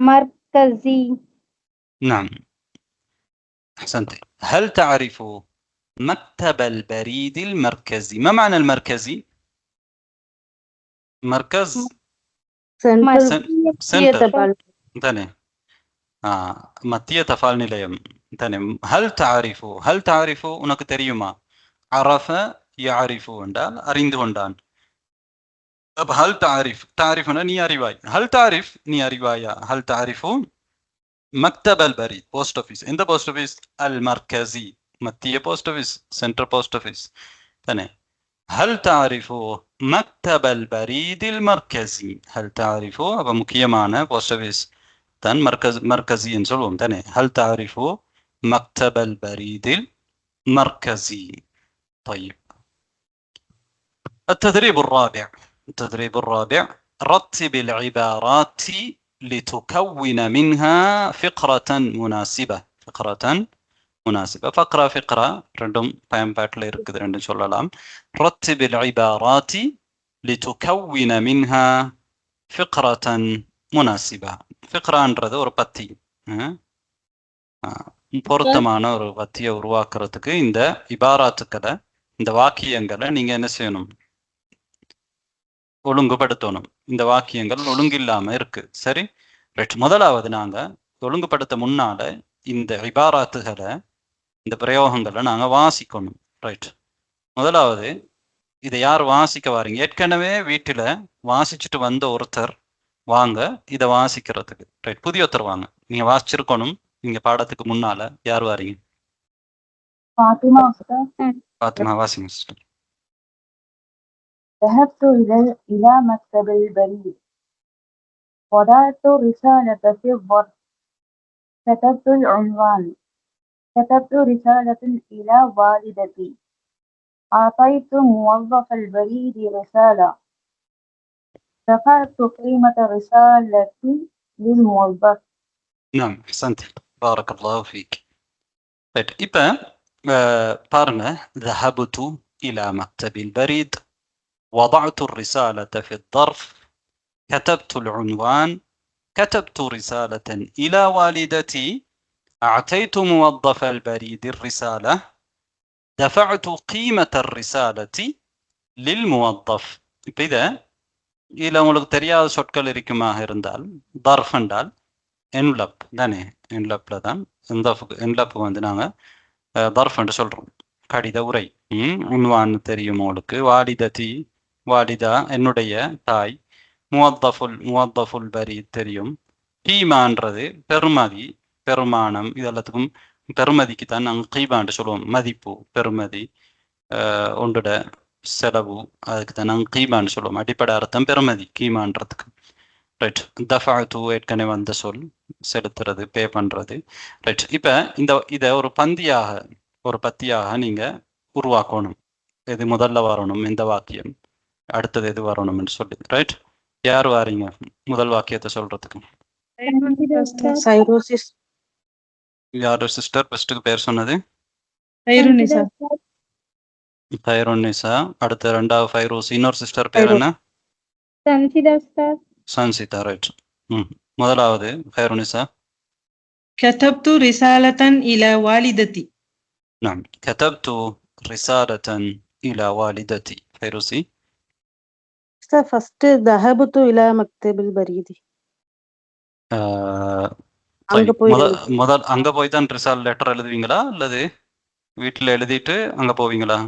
المركزي؟ نعم أحسنت. هل تعرف مكتب البريد المركزي؟ ما معنى المركزي؟ مركز سنتر ثاني. மத்திய தபால் நிலையம் தானே. هل تعرف உனக்கு தெரியுமா. عرف يعرف என்றால் அறிந்து கொண்டான். அப்ப هل تعرفனா நீ அறிவாய். هل تعرف நீ அறிவாயா. هل تعرف مكتب البريد போஸ்ட் ஆஃபீஸ். எந்த போஸ்ட் ஆஃபீஸ். المركزي, மத்திய post office, central post office தானே. هل تعرف مكتب البريد المركزي؟ هل تعرف அப்ப முக்கியமான போஸ்ட் ஆஃபீஸ் தான் مركزي ன்னு சொல்லுவோம் தானே. هل تعرف مكتب البريد المركزي؟ طيب التدريب الرابع رتب العبارات لتكون منها فقرة مناسبة. فقرة முனாசிபா. ஃபக்ரா ஃபிக்ரா ரெண்டும் பயன்பாட்டில் இருக்குது, ரெண்டும் சொல்லலாம். ரத்திபில் இபாராத்தி லிதுகவ்வின மின்ஹா ஃபிக்ரத்தன் முனாசிபா. ஃபிக்ரான்றது ஒரு பத்தி, பொருத்தமான ஒரு பத்தியை உருவாக்குறதுக்கு இந்த இபாராத்துக்களை, இந்த வாக்கியங்களை நீங்க என்ன செய்யணும்? ஒழுங்குபடுத்தணும். இந்த வாக்கியங்கள் ஒழுங்கில்லாம இருக்கு. சரி, ரைட். முதலாவது நாங்க ஒழுங்குபடுத்த முன்னால இந்த இபாராத்துகளை, இந்த பிரயோகங்களை நாங்க வாசிக்கணும். ரைட். முதலாவது இதை யார் வாசிக்க வாரீங்க? ஏற்கனவே வீட்டுல வாசிச்சுட்டு வந்த ஒருத்தர் வாங்க இதை வாசிக்கிறதுக்கு. ரைட். புதிய ஒருத்தர் வாங்க, நீங்க வாசிச்சிருக்கணும். நீங்க பாடத்துக்கு முன்னால யார் வாரீங்க? பாத்திமா வாசிங்க சிஸ்டர். ذهبت إلى مكتب البريد. وضعت رسالة في الظرف. كتبت العنوان. كتبت رسالة إلى والدتي. أعطيت موظف البريد رسالة. دفعت قيمة رسالتي للموظف. نعم أحسنت بارك الله فيك. ரைட். இப்ப பாருங்க. ذهبت إلى مكتب البريد. وضعت الرسالة في الظرف. كتبت العنوان. كتبت رسالة إلى والدتي. أعطيت موظف البريد الرسالة. دفعت قيمة الرسالة للموظف. இப்ப இதில் உங்களுக்கு தெரியாத சொற்கள் இருக்குமாக இருந்தால், தர்ஃப் என்றால் என்வலப் தானே, என்வலப்ல தான் என்வலப் வந்து நாங்கள் தர்ஃப் என்று சொல்கிறோம், கடித உரை. உன்வான் தெரியும் உங்களுக்கு. வாலிததி, வாலிதா என்னுடைய தாய். முவத்தஃபுல் பரி தெரியும். கீமான்றது பெருமதி, பெருமானம். இது எல்லாத்துக்கும் பெருமதிக்கு தான் நாங்கள் கீமான்னு சொல்லுவோம். மதிப்பு, பெருமதி, ஒன்றுட செலவு, அதுக்கு தான் நாங்கள் கீமான்னு சொல்லுவோம். அடிப்படை அர்த்தம் பெருமதி கீமான்றதுக்கு. ரைட். தஃபாத்து ஏற்கனவே வந்த சொல், செலுத்துறது, பே பண்ணுறது. ரைட். இப்போ இதை ஒரு பத்தியாக நீங்கள் உருவாக்கணும். எது முதல்ல வரணும், இந்த வாக்கியம், அடுத்தது எது வரணும்னு சொல்லி. ரைட். யார் வாரீங்க முதல் வாக்கியத்தை சொல்றதுக்கு? யாரு சிஸ்டர் ஃபர்ஸ்ட்டுக்கு பேர் சொன்னது? ஃபைருன்னிசா. அடுத்த ரெண்டாவது ஃபைரூஸ். இன்னொரு சிஸ்டர் பேர் என்ன? சன்சிதா. ரைட். முதலாவது ஃபைருன்னிசா. كتبت رسالة إلى والدتي. نعم كتبت رسالة إلى والدتي. فيروسي. فست ذهبت إلى مكتب البريد. முதல் அங்க போய் தான் ரிசால் லெட்டர் எழுதுவீங்களா அல்லது வீட்டுல எழுதிட்டு அங்க போவீங்களா?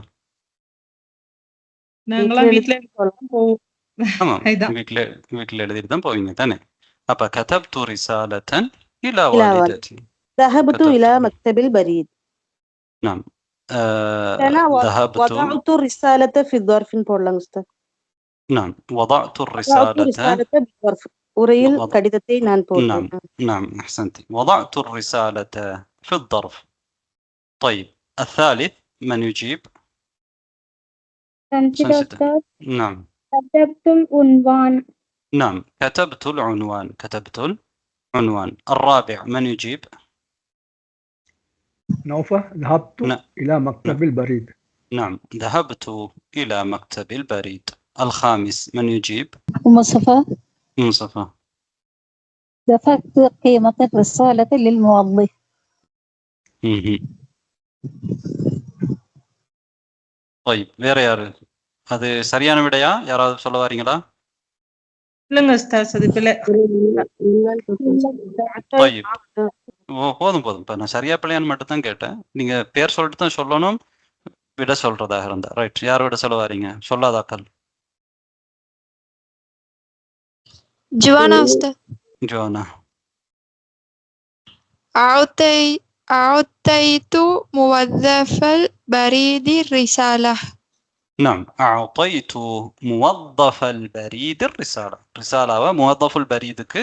ஆமா, வீட்டுல எழுதிட்டு தான் போவீங்க தானே. அப்ப كتبت رسالة إلى والدتي. ذهبت إلى مكتب البريد. نعم. وضعت الرسالة في الظرف போடலாம் உஸ்தாத். نعم وضعت الرسالة بالظرف. உரையில் கடிதத்தை நான் போட்டேன். نعم نعم أحسنتي. وضعت الرسالة في الظرف. طيب الثالث من يجيب؟ نعم. كتبت العنوان. نعم كتبت العنوان. كتبت العنوان. الرابع من يجيب؟ نوفة. ذهبت إلى مكتب البريد. نعم ذهبت إلى مكتب البريد. الخامس من يجيب؟ مصطفى. دفعت قيمة الرسالة للموظف. طيب வேற யாரு? அது சரியான விடையா? யாராவது சொல்ல வாரீங்களா? இல்லங்க உஸ்தாத், அது பிள்ளை. போதும் இப்ப நான் சரியா பிள்ளையான்னு மட்டும் தான் கேட்டேன். நீங்க பேர் சொல்லிட்டு தான் சொல்லணும், விட சொல்றதாக இருந்தா. ரைட். யார் விட சொல்ல வாரீங்க? சொல்லாதாக்கள். جوانا أستاذ. جوانا. أعطيت موظف البريد الرسالة. نعم أعطيت موظف البريد الرسالة. رسالة موظف البريدக்கு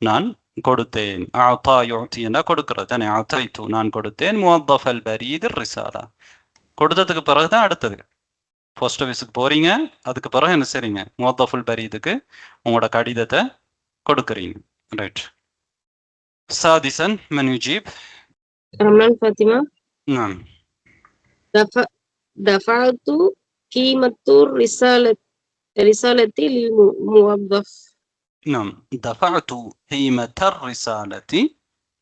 நான் கொடுத்தேன். أعطى يعطينا கொடுக்கிறது தானே. أعطيت நான் கொடுத்தேன். موظف البريد الرسالة கொடுத்ததுக்கு பிறகு தான் அடுத்தது போஸ்ட் ஆஃபீஸுக்கு போறீங்க. அதுக்கு பிறகு என்ன செய்றீங்க? موظف البريدக்கு உங்களோட கடிதத்தை கொடுக்குறீங்க. ரைட். سادسا من يجيب؟ رمضان فاطمة. نعم دفعت قيمة رسالتي للموظف. نعم دفعت قيمة الرسالة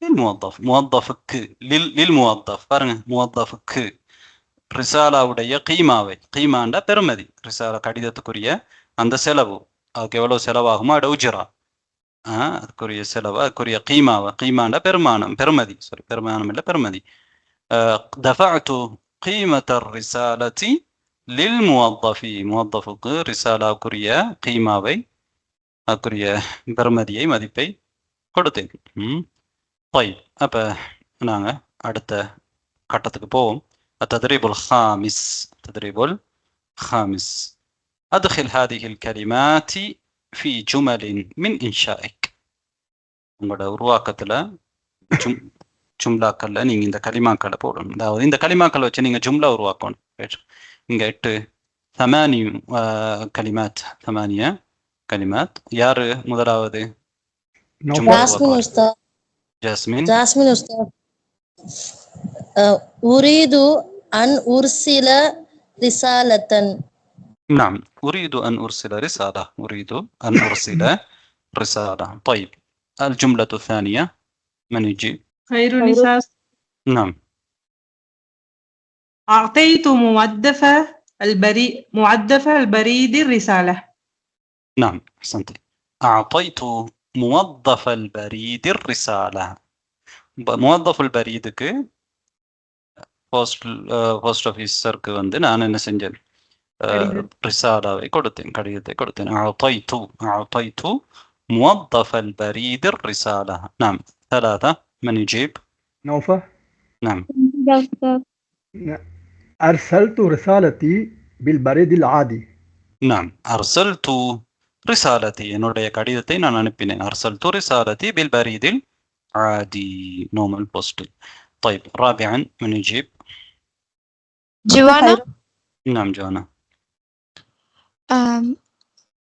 للموظف. موظفك للموظف பாருங்க موظفக்கு ரிசாலாவுடைய கீமாவை கீமாண்டா பெருமதி ரிசாலா கடிதத்துக்குரிய அந்த செலவு அதுக்கு எவ்வளவு செலவாகுமோ அட உஜ்ரா அதுக்குரிய செலவு அதுக்குரிய கீமாவை கீமாண்டா பெருமதி பெருமானம் இல்லை பெருமதி دفعت قيمة الرسالة للموظف موظفக்கு ரிசாலாவுக்குரிய கீமாவை அதுக்குரிய பெருமதியை மதிப்பை கொடுத்தேன். طيب அப்ப நாங்க அடுத்த கட்டத்துக்கு போவோம். التدريب الخامس التدريب الخامس أدخل هذه الكلمات في جمل من إنشائك. உங்களோட உருவாக்கத்துல ஜும்லாக்கள்ல நீங்க இந்த கலிமாக்களை போடணும். அதாவது இந்த கலிமாக்களை வச்சு நீங்க ஜும்லா உருவாக்கணும். இங்க 8 كلمات 8 كلمات. யாரு முதலாவது? جاسمين أستاذ. أريد أن أرسل رسالة. نعم أريد أن أرسل رسالة. أريد أن أرسل رسالة. طيب الجملة الثانية من يجيب؟ خير النساء. نعم أعطيت موظف البريد الرسالة. نعم أحسنت. أعطيت موظف البريد الرسالة. موظف البريدக்கு போஸ்ட் ஆஃபீஸருக்கு வந்து நான் என்ன செஞ்சேன்? ரிசாலாவை கொடுத்தேன், கடிதத்தை கொடுத்தேன். أعطيت موظف البريد الرسالة. نعم 3 من يجيب؟ نوفة. نعم أرسلت رسالتي بالبريد العادي. نعم أرسلت رسالتي என்னுடைய கடிதத்தை நான் அனுப்பினேன். أرسلت رسالتي بالبريد العادي normal postal. طيب رابعا من يجيب؟ جوانا. نعم جوانا.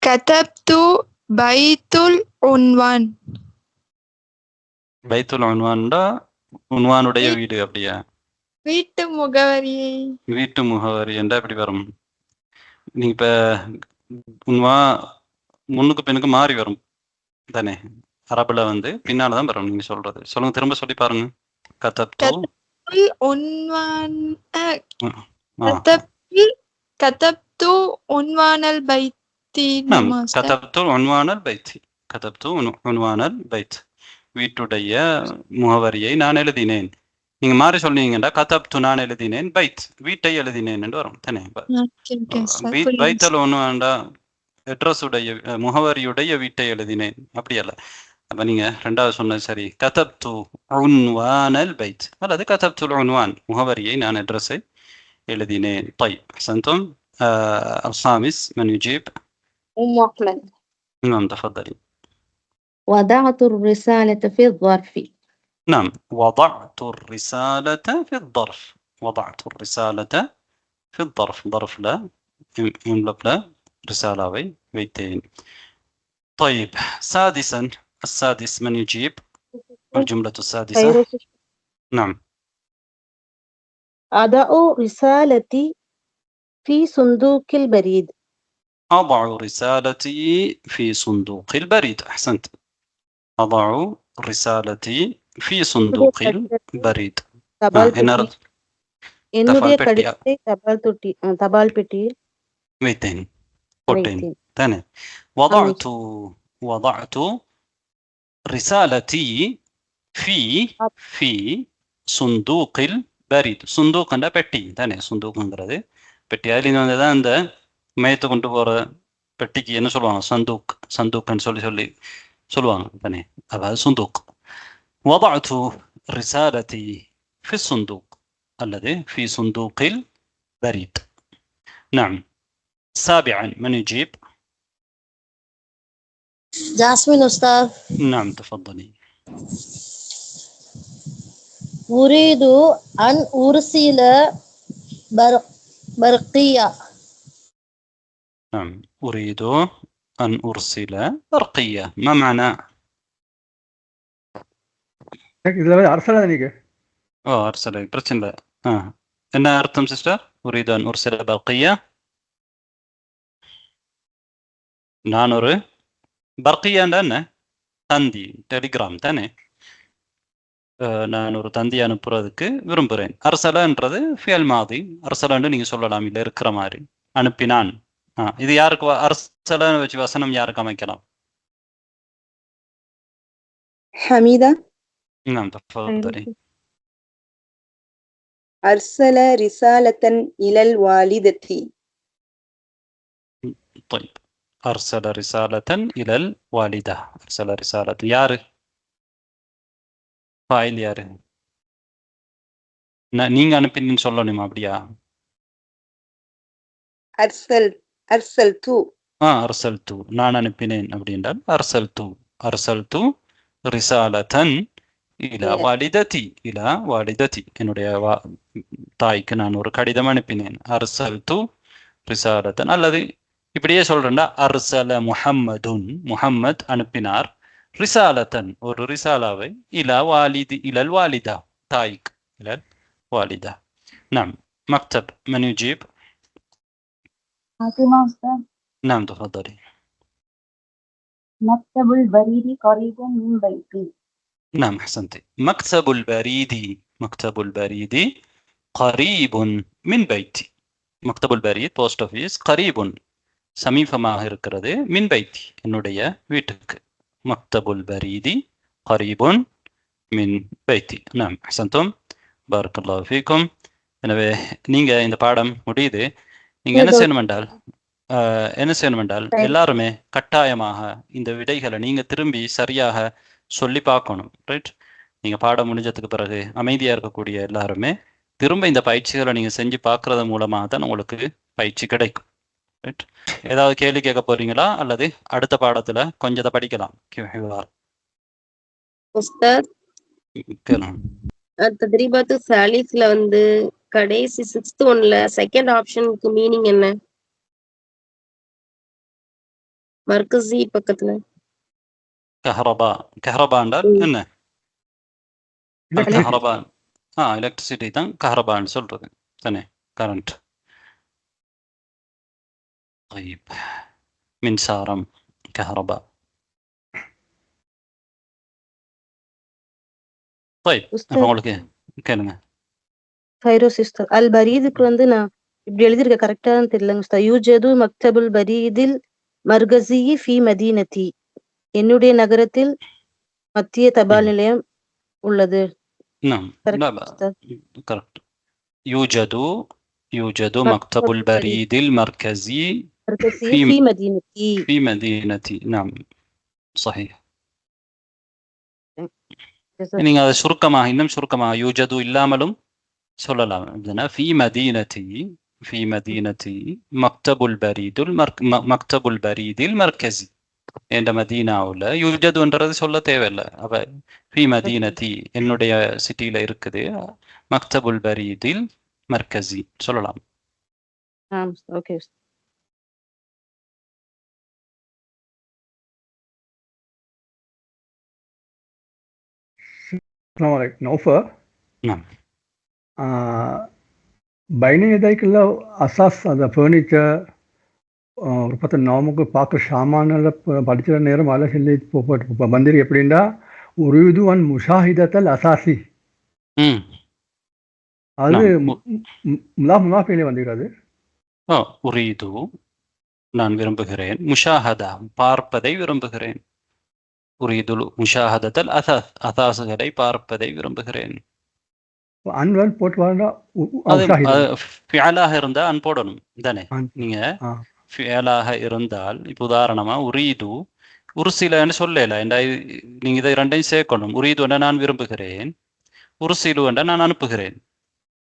كتبت بيت العنوان. بيت العنوان ده உன்வானுடைய வீடு அப்படியா? வீட்டு முகவரியை. வீட்டு முகவரி என்றா எப்படி வரும்? நீங்க இப்ப உன்வா முன்னுக்கு பின்னுக்கு மாறி வரும் தானே? அரபுல வந்து பின்னாலதான் வரும். நீங்க சொல்றது சொல்லுங்க, திரும்ப சொல்லி பாருங்க. كتبت عنوان البيت. نعم كتبت عنوان البيت. كتبت عنوان البيت. வீட்டுடைய முகவரியை நான் எழுதினேன். நீங்க மாறி சொன்னீங்கன்னா கதப்து நான் எழுதினேன், பைத் வீட்டை எழுதினேன் என்று வரும் தானே? பைத்தல் ஒன்று வேண்டா, அட்ரஸ் உடைய முகவரியுடைய வீட்டை எழுதினேன் அப்படி அல்ல. அப்ப நீங்க ரெண்டாவது சொன்னது சரி. கதப்து உன்வானல் பைத் அல்லது கதப்துல் உன்வான் முகவரியை நான் அட்ரஸை எழுதினேன். طيب أحسنتم. الخامس من يجيب؟ أم أحمد. نعم تفضلي. وضعت الرسالة في الظرف. نعم وضعت الرسالة في الظرف. وضعت الرسالة في الظرف. ظرف لا envelope لا رسالة ويتين. طيب سادسا السادس من يجيب؟ الجملة السادسة. نعم أضع رسالتي في صندوق البريد. أضع رسالتي في صندوق البريد. أحسنت. أضع رسالتي في صندوق البريد. என்னுடைய கடிதத்தை தபால் பெட்டியில் வைத்தேன், போட்டேன் தானே? وضعت رسالتي في صندوق البريد. صندوق என்ற பெட்டி தானே? صندوقங்கிறது பெட்டி. அதுல வந்துதான் அந்த மேயத்தை கொண்டு போற பெட்டிக்கு என்ன சொல்லுவாங்க? சந்தூக்னு சொல்லுவாங்க தானே? அதாவது صندوق. وضعت رسالتي في الصندوق الذي في صندوق البريد. نعم. سابعا من يجيب؟ جاسمين أستاذ. نعم تفضلي. أريد أن أرسل برقية. نعم أريد أن أرسل برقية. ما معنى؟ இதுல அர்சலா நீங்க أرسل பிரச்சனை இல்லை. என்ன அர்த்தம் சிஸ்டர்? உரீது அன் உர்சில பர்கியா, நான் ஒரு பர்கியாண்டா என்ன? தந்தி, டெலிகிராம் தானே. நான் ஒரு தந்தி அனுப்புறதுக்கு விரும்புகிறேன். அரசலன்றது ஃபியல் மாதி, அரசலன்னு நீங்க சொல்லலாம், இல்லை இருக்கிற மாதிரி அனுப்பினான். இது யாருக்கு அரசலன்னு வச்சு வசனம் யாருக்கு அமைக்கலாம்? حميدة. نعم تفضلي. أرسل رسالة إلى الوالدة. طيب أرسل رسالة إلى الوالدة. أرسل رسالة யாரு ஃபைல்? யாரு? நீங்க அனுப்பினீங்கன்னு சொல்லணுமா? அப்படியா? أرسلت. أرسلت நான் அனுப்பினேன் அப்படின்றால் أرسلت رسالة إلى والدتي. إلى والدتي, என்னுடைய தாய்க்கு நான் ஒரு கடிதம் அனுப்பினேன். أرسلت رسالة. அல்லது இப்படியே சொல்றேன்டா, أرسل முஹம்மத் அனுப்பினார், ரிசாலத்தன் ஒரு ரிசாலாவை, இலா الوالدة தாய்க்கு, إلى الوالدة. نعم. مكتب من يجيب؟ فاطمة أستاذ. نعم تفضلي. مكتب البريد قريب من بيتي. نعم أحسنتي. مكتب البريد قريب من بيتي. مكتب البريد போஸ்ட் ஆஃபீஸ் قريب சமீபமாக இருக்கிறது, மின் பைத்தி என்னுடைய வீட்டுக்கு. மக்தபுல் பரீதி கரீபுன் மின் பைத்தி. நாம் அஹ்சன்தும், பாரக்கல்லாஹு ஃபீக்கும். எனவே நீங்க இந்த பாடம் முடியுது. நீங்க என்ன செய்யணும் என்றால் எல்லாருமே கட்டாயமாக இந்த விடைகளை நீங்க திரும்பி சரியாக சொல்லி பார்க்கணும். ரைட்? நீங்க பாடம் முடிஞ்சதுக்கு பிறகு அமைதியா இருக்கக்கூடிய எல்லாருமே திரும்ப இந்த பயிற்சிகளை நீங்க செஞ்சு பார்க்கறது மூலமாக தான் உங்களுக்கு பயிற்சி கிடைக்கும். ரைட்? ஏதாவது கேள்வி கேட்க போறீங்களா, அல்லது அடுத்த பாடத்துல கொஞ்சத்தை படிக்கலாம்? தத்ரீபாத்து சாலிஸ்ல வந்து கடைசி 6th ஒன்ல செகண்ட் ஆப்ஷனுக்கு மீனிங் என்ன? மர்கஸி பக்கத்துல கஹரபா என்றால் என்ன? கஹரபா எலக்ட்ரிசிட்டி தான் கஹரபான்னு சொல்றது தானே, கரண்ட். طيب மின்சாரம், كهرباء. طيب உங்களுக்கு கேளுங்க. ஃபைரோஸ் உஸ்தாத், அல் பரீதுக்கு வந்து நான் இப்படி எழுதியிருக்க கரெக்டானு தெரியலங்க உஸ்தாத். யூஜது மக்தபுல் பரீதில் மர்கஸி ஃபி மதீனதி. என்னுடைய நகரத்தில் மத்திய தபால் நிலையம் உள்ளது. கரெக்ட். يوجد مكتب البريد المركزي في مدينتي. نعم صحيح. நீங்க அதை சுருக்கமாக, இன்னும் சுருக்கமாக யூஜது இல்லாமலும் சொல்லலாம். في مدينتي مكتب البريد المركزي. என்ற மதீனாவுல யூஜதுன்றது சொல்ல தேவையில்லை. அவ في مدينتي என்னுடைய சிட்டியில இருக்குது, மக்தபுல் பரீதில் மர்கஸி சொல்லலாம். ஓகே. நௌஃபர், பைன யதைக்குள்ள அசாஸ் அந்த ஃபர்னிச்சர் ஒரு 10 நாமுக்கு பார்க்க சாமானில் படிக்கிற நேரம் அதில் சொல்லி போட்டு மந்திரி எப்படின்னா உருது அன் முஷாஹிதத்தல் அசாசி. அது முனாஃபிலே வந்துகிறது. உரீது நான் விரும்புகிறேன், முஷாஹதா பார்ப்பதை விரும்புகிறேன். உரீது முஷாஹதத்தல் அசாசுகளை பார்ப்பதை விரும்புகிறேன். அன்வல் போட்டு வரா ஃபியலாக இருந்தா அன் போடணும் தானே. நீங்க ஃபியலாக இருந்தால் இப்போ உதாரணமா உரீது உருசிலன்னு சொல்லல, நீங்க இதை ரெண்டையும் சேர்க்கணும். உரீது என்ற நான் விரும்புகிறேன், உருசிலு என்ற நான் அனுப்புகிறேன்.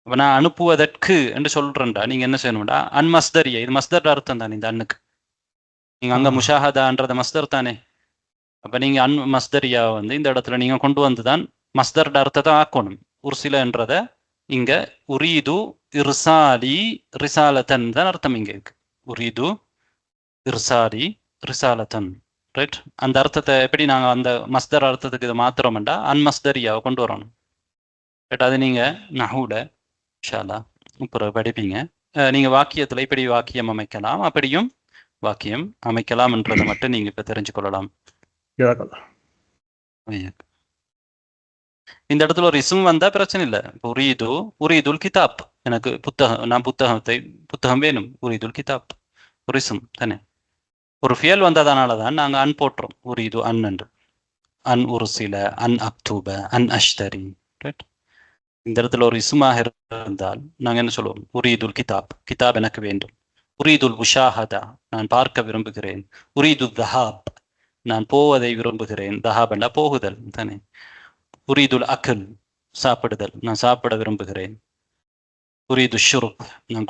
அப்ப நான் அனுப்புவதற்கு என்று சொல்றேன்டா, நீங்க என்ன செய்யணும்டா அன் மஸ்தரியா. இது மஸ்தர் அர்த்தம் தானே இந்த அன்னுக்கு. நீங்க அங்க முஷாஹதான்றத மஸ்தர் தானே. அப்ப நீங்க அன் மஸ்தரியா வந்து இந்த இடத்துல நீங்க கொண்டு வந்துதான் மஸ்தர் அர்த்தத்தை ஆக்கணும். உருசில என்றத இங்க உரீது இர்சாலி ரிசாலத்தன் தான் அர்த்தம் இங்க இருக்கு. உரீது இர்சாலி ரிசாலத்தன். ரைட்? அந்த அர்த்தத்தை எப்படி நாங்க அந்த மஸ்தர் அர்த்தத்துக்கு இதை மாத்திரம்டா அன் மஸ்தரியாவை கொண்டு வரணும். ரைட்? அது நீங்க நஹூல இன்ஷா அல்லாஹ் அப்புறம் படிப்பீங்க. நீங்க வாக்கியத்துல இப்படி வாக்கியம் அமைக்கலாம், அப்படியும் வாக்கியம் அமைக்கலாம்ன்றதை மட்டும் நீங்க இப்ப தெரிஞ்சு கொள்ளலாம். இந்த இடத்துல ஒரு இஸ்ம் வந்தா பிரச்சனை இல்லை. உரீதுல் கிதாப், எனக்கு புத்தகம், நான் புத்தகம் வேணும். உரீதுல் கிதாப் ஒரு இஸ்ம் தானே. ஒரு ஃபியல் வந்ததனாலதான் நாங்க அன் போட்டுறோம். உரீது அன் என்று, அன் உர்சில, அன் அக்தூப, அன் அஷ்தரி. இந்த இடத்துல ஒரு இஸ்மாக இருந்தால் நாங்க என்ன சொல்லுவோம்? உரீதுல் கிதாப், கிதாப் எனக்கு வேண்டும். உரீதுல் முஷாஹதா, நான் பார்க்க விரும்புகிறேன். உரீது தஹாப், நான் போவதை விரும்புகிறேன். தஹாப் என்றா போகுதல் தானே. உரீதுல் அகல், சாப்பிடுதல், நான் சாப்பிட விரும்புகிறேன். உரீது ஷுருப், நான்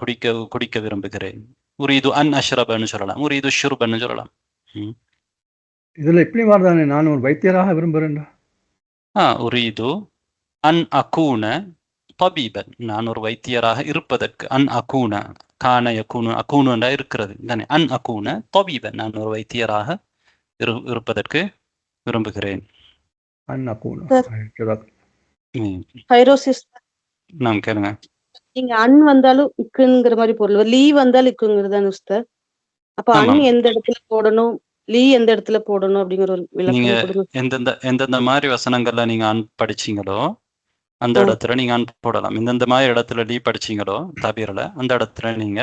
குடிக்க விரும்புகிறேன். உரீது அன் அஷ்ரபன்னு சொல்லலாம், உரீது ஷுருபன்னு சொல்லலாம். இதுல எப்படி மாறுதானே, நான் ஒரு வைத்தியராக விரும்புகிறேன்டா. உரீது அன் அகூன தபீபன், நான் ஒரு வைத்தியராக இருப்பதற்கு. அன் அகூன, கான யகூனு, அகூனுண்டா இருக்கிறது தானே. அன் அகூன தபீபன், நான் ஒரு வைத்தியராக இருப்பதற்கு விரும்புகிறேன். நான் கேளுங்க. நீங்க அன் வந்தாலும் இக்குங்கிற மாதிரி பொருள், லீ வந்தாலும் இக்குங்கிறதான உஸ்தாத். அப்ப அன் எந்த இடத்துல போடணும், லீ எந்த இடத்துல போடணும் அப்படிங்கிற ஒரு விளக்கம். எந்தெந்த மாதிரி வசனங்கள்ல நீங்க அன் படிச்சீங்களோ அந்த இடத்துல நீங்க அன் போடலாம். எந்தெந்த மாதிரி இடத்துல லீ படிச்சீங்களோ தபீர்ல, அந்த இடத்துல நீங்க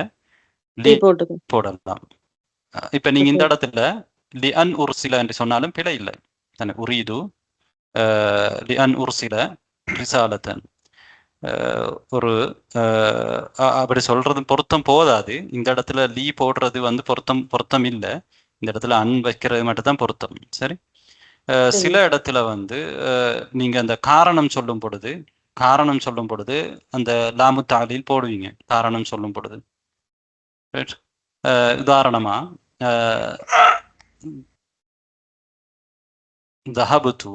லீ போடலாம். இப்ப நீங்க இந்த இடத்துல லி அன் உர்சில என்று சொன்னாலும் பிழை இல்லை தானே. உரீது லி அன் உர்சில ரிசாலத்தன், ஒரு அப்படி சொல்றது பொருத்தம் போதாது. இந்த இடத்துல லீ போடுறது வந்து பொருத்தம் இல்லை. இந்த இடத்துல அன் வைக்கிறது மட்டும் தான் பொருத்தம். சரி. சில இடத்துல வந்து நீங்க அந்த காரணம் சொல்லும் பொழுது அந்த லாமு தாலில் போடுவீங்க. காரணம் சொல்லும் பொழுது உதாரணமா தஹபுது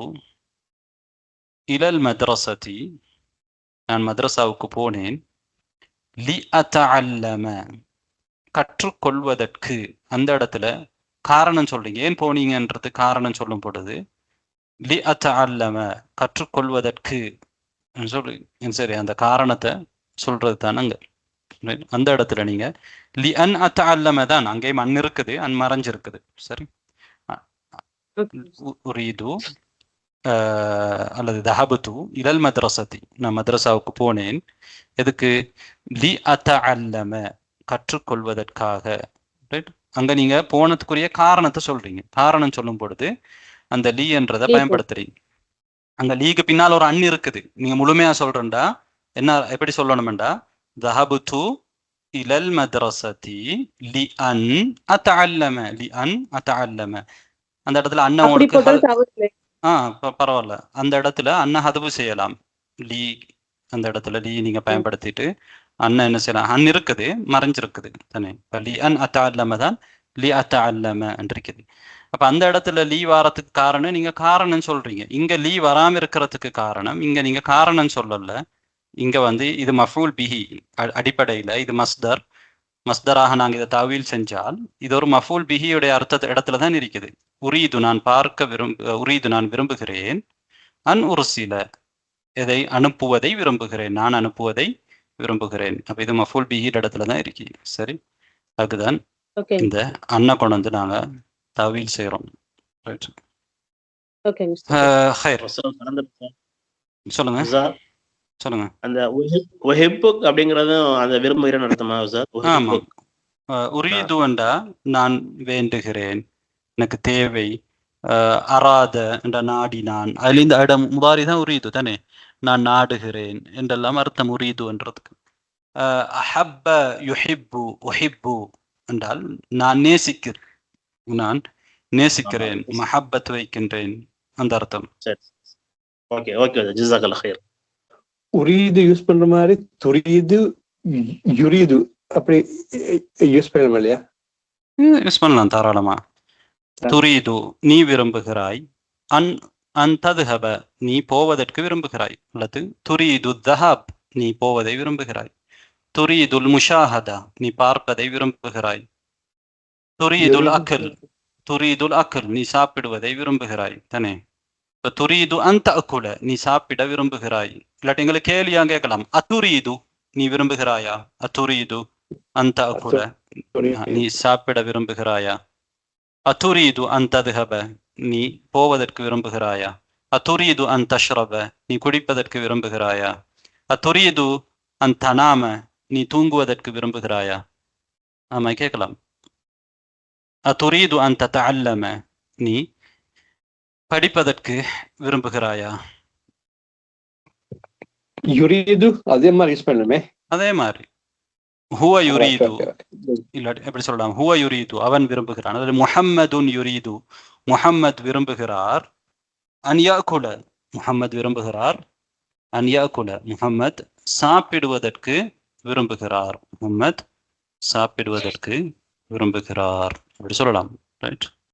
இலல் மத்ரஸதி, நான் மദ്രஸாவுக்கு போனேன். லி அத்தஅல்லம, கற்றுக்கொள்வதற்கு. அந்த இடத்துல காரணம் சொல்றீங்க, ஏன் போனீங்கன்றது காரணம் சொல்லும் பொழுது லி அத்தஅல்லம, கற்றுக்கொள்வதற்கு சொல்லி, சரி, அந்த காரணத்தை சொல்றது தானங்க. அந்த இடத்துல நீங்க லி அன் அத்தஅல்லம தான், அங்கேயும் அன் இருக்குது, அன் மறைஞ்சிருக்குது. சரி. உரீது அல்லது தஹபுது இலல் மத்ரஸதி, நான் மദ്രஸாவுக்கு போனேன். எதுக்கு? லி அத்தஅல்லம, கற்றுக்கொள்வதற்காக. ரைட். அங்க நீங்க போனதுக்குரிய காரணத்தை சொல்றீங்க. காரணம் சொல்லும் பொழுது அந்த லீ என்றதை பயன்படுத்துறீங்க. அங்க லீக்கு பின்னால் ஒரு அன் இருக்குது. நீங்க முழுமையா சொல்றேன்டா என்ன, எப்படி சொல்லணும்டா? தஹபுது இலல் மத்ரஸதி லி அன் அத்தஅல்லம, லி அன் அத்தஅல்லம. அந்த இடத்துல அன்ன உங்களுக்கு பரவாயில்ல, அந்த இடத்துல அன்ன ஹதுவு செய்யலாம். லீ, அந்த இடத்துல லீ நீங்க பயன்படுத்திட்டு அன்ன என்ன செய்யலாம்? அன் இருக்குது, மறைஞ்சிருக்குது தானே. லி அன் அத்தஅல்லம தான் லி அத்தஅல்லம இருக்குது. அப்ப அந்த இடத்துல லீ வாரத்துக்கு காரணம் நீங்க காரணம் சொல்றீங்க. இங்க லீ வராம இருக்கிறதுக்கு காரணம், இங்க நீங்க காரணம் சொல்லல. இங்க வந்து இது மஃபூல் பிஹி அடிப்படையில இது மஸ்தராக நாங்க இதை தவீல் செஞ்சால் இது ஒரு மஃபூல் பிஹியுடைய அர்த்த இடத்துல தான் இருக்குது. உரீது, நான் உரீது, நான் விரும்புகிறேன். அன் உர்சில, எதை அனுப்புவதை விரும்புகிறேன், நான் அனுப்புவதை விரும்புகிறேன். அப்ப இது மஃபூல் பிஹி இடத்துல தான் இருக்கு. சரி. அதுதான் இந்த அன்ன கொண்டு வந்து நாங்க தவீல் செய்யறோம். சொல்லுங்க சொல்லுங்க. அந்த உஹிப்புக் அப்படிங்கறதும் அந்த விரும்புகிறேன் அர்த்தமா சார்? ஆமா. உரீதுவண்டா நான் வேண்டுகிறேன், எனக்கு தேவை. அராத என்ற நாடினான், அதுல இந்த இடம் முதாரி தான் உரீது தானே. நான் நாடுகிறேன் என்றெல்லாம் அர்த்தம் உரீதுன்றதுக்கு. அஹப்ப யுஹிப்பு உஹிப்பு என்றால் நான் நேசிக்கிறேன், மஹப்பத் வைக்கின்றேன், அந்த அர்த்தம். சரி. ஓகே ஓகே, ஜஸாக்கல்லாஹ் ஹைர். உரீது யூஸ் பண்ற மாதிரி துரீது யுரீது அப்படி யூஸ் பண்ணலாம் இல்லையா? யூஸ் பண்ணலாம் தாராளமா. துரீது நீ விரும்புகிறாய், அன் ததுஹப நீ போவதற்கு விரும்புகிறாய், அல்லது துரீது தஹப் நீ போவதை விரும்புகிறாய். துரீதுல் முஷாஹதா நீ பார்ப்பதை விரும்புகிறாய். துரீதுல் அக்ல் நீ சாப்பிடுவதை விரும்புகிறாய் தானே. துரீது அன் தஅக்குல நீ சாப்பிட விரும்புகிறாய். இல்லாட்டி எங்களுக்கு கேள்வியா கேட்கலாம், அதுரீது நீ விரும்புகிறாயா? அத்துரீது அந்த அகுல, நீ சாப்பிட விரும்புகிறாயா? அத்துரீது அந்த ததுஹப, நீ போவதற்கு விரும்புகிறாயா? அத்துரீது அந்த தஷ்ரப, நீ குடிப்பதற்கு விரும்புகிறாயா? அத்துரீது அந்த தனாம, நீ தூங்குவதற்கு விரும்புகிறாயா? ஆமா, கேட்கலாம். அத்துரீது அந்த தஅல்லம, நீ படிப்பதற்கு விரும்புகிறாயா? யுரீது அதே மாதிரி யூஸ் பண்ணணுமே. அதே மாதிரி ஹுவ யுரீது இல்லாட்டி எப்படி சொல்லலாம்? ஹுவ யுரீது, அவன் விரும்புகிறான். அதாவது முஹம்மதுன் யுரீது, முஹம்மத் விரும்புகிறார். அன் யாக்குல, முஹம்மத் விரும்புகிறார். அன் யாக்குல, முஹம்மத் சாப்பிடுவதற்கு விரும்புகிறார். முஹம்மத் சாப்பிடுவதற்கு விரும்புகிறார் அப்படி சொல்லலாம். ரைட்.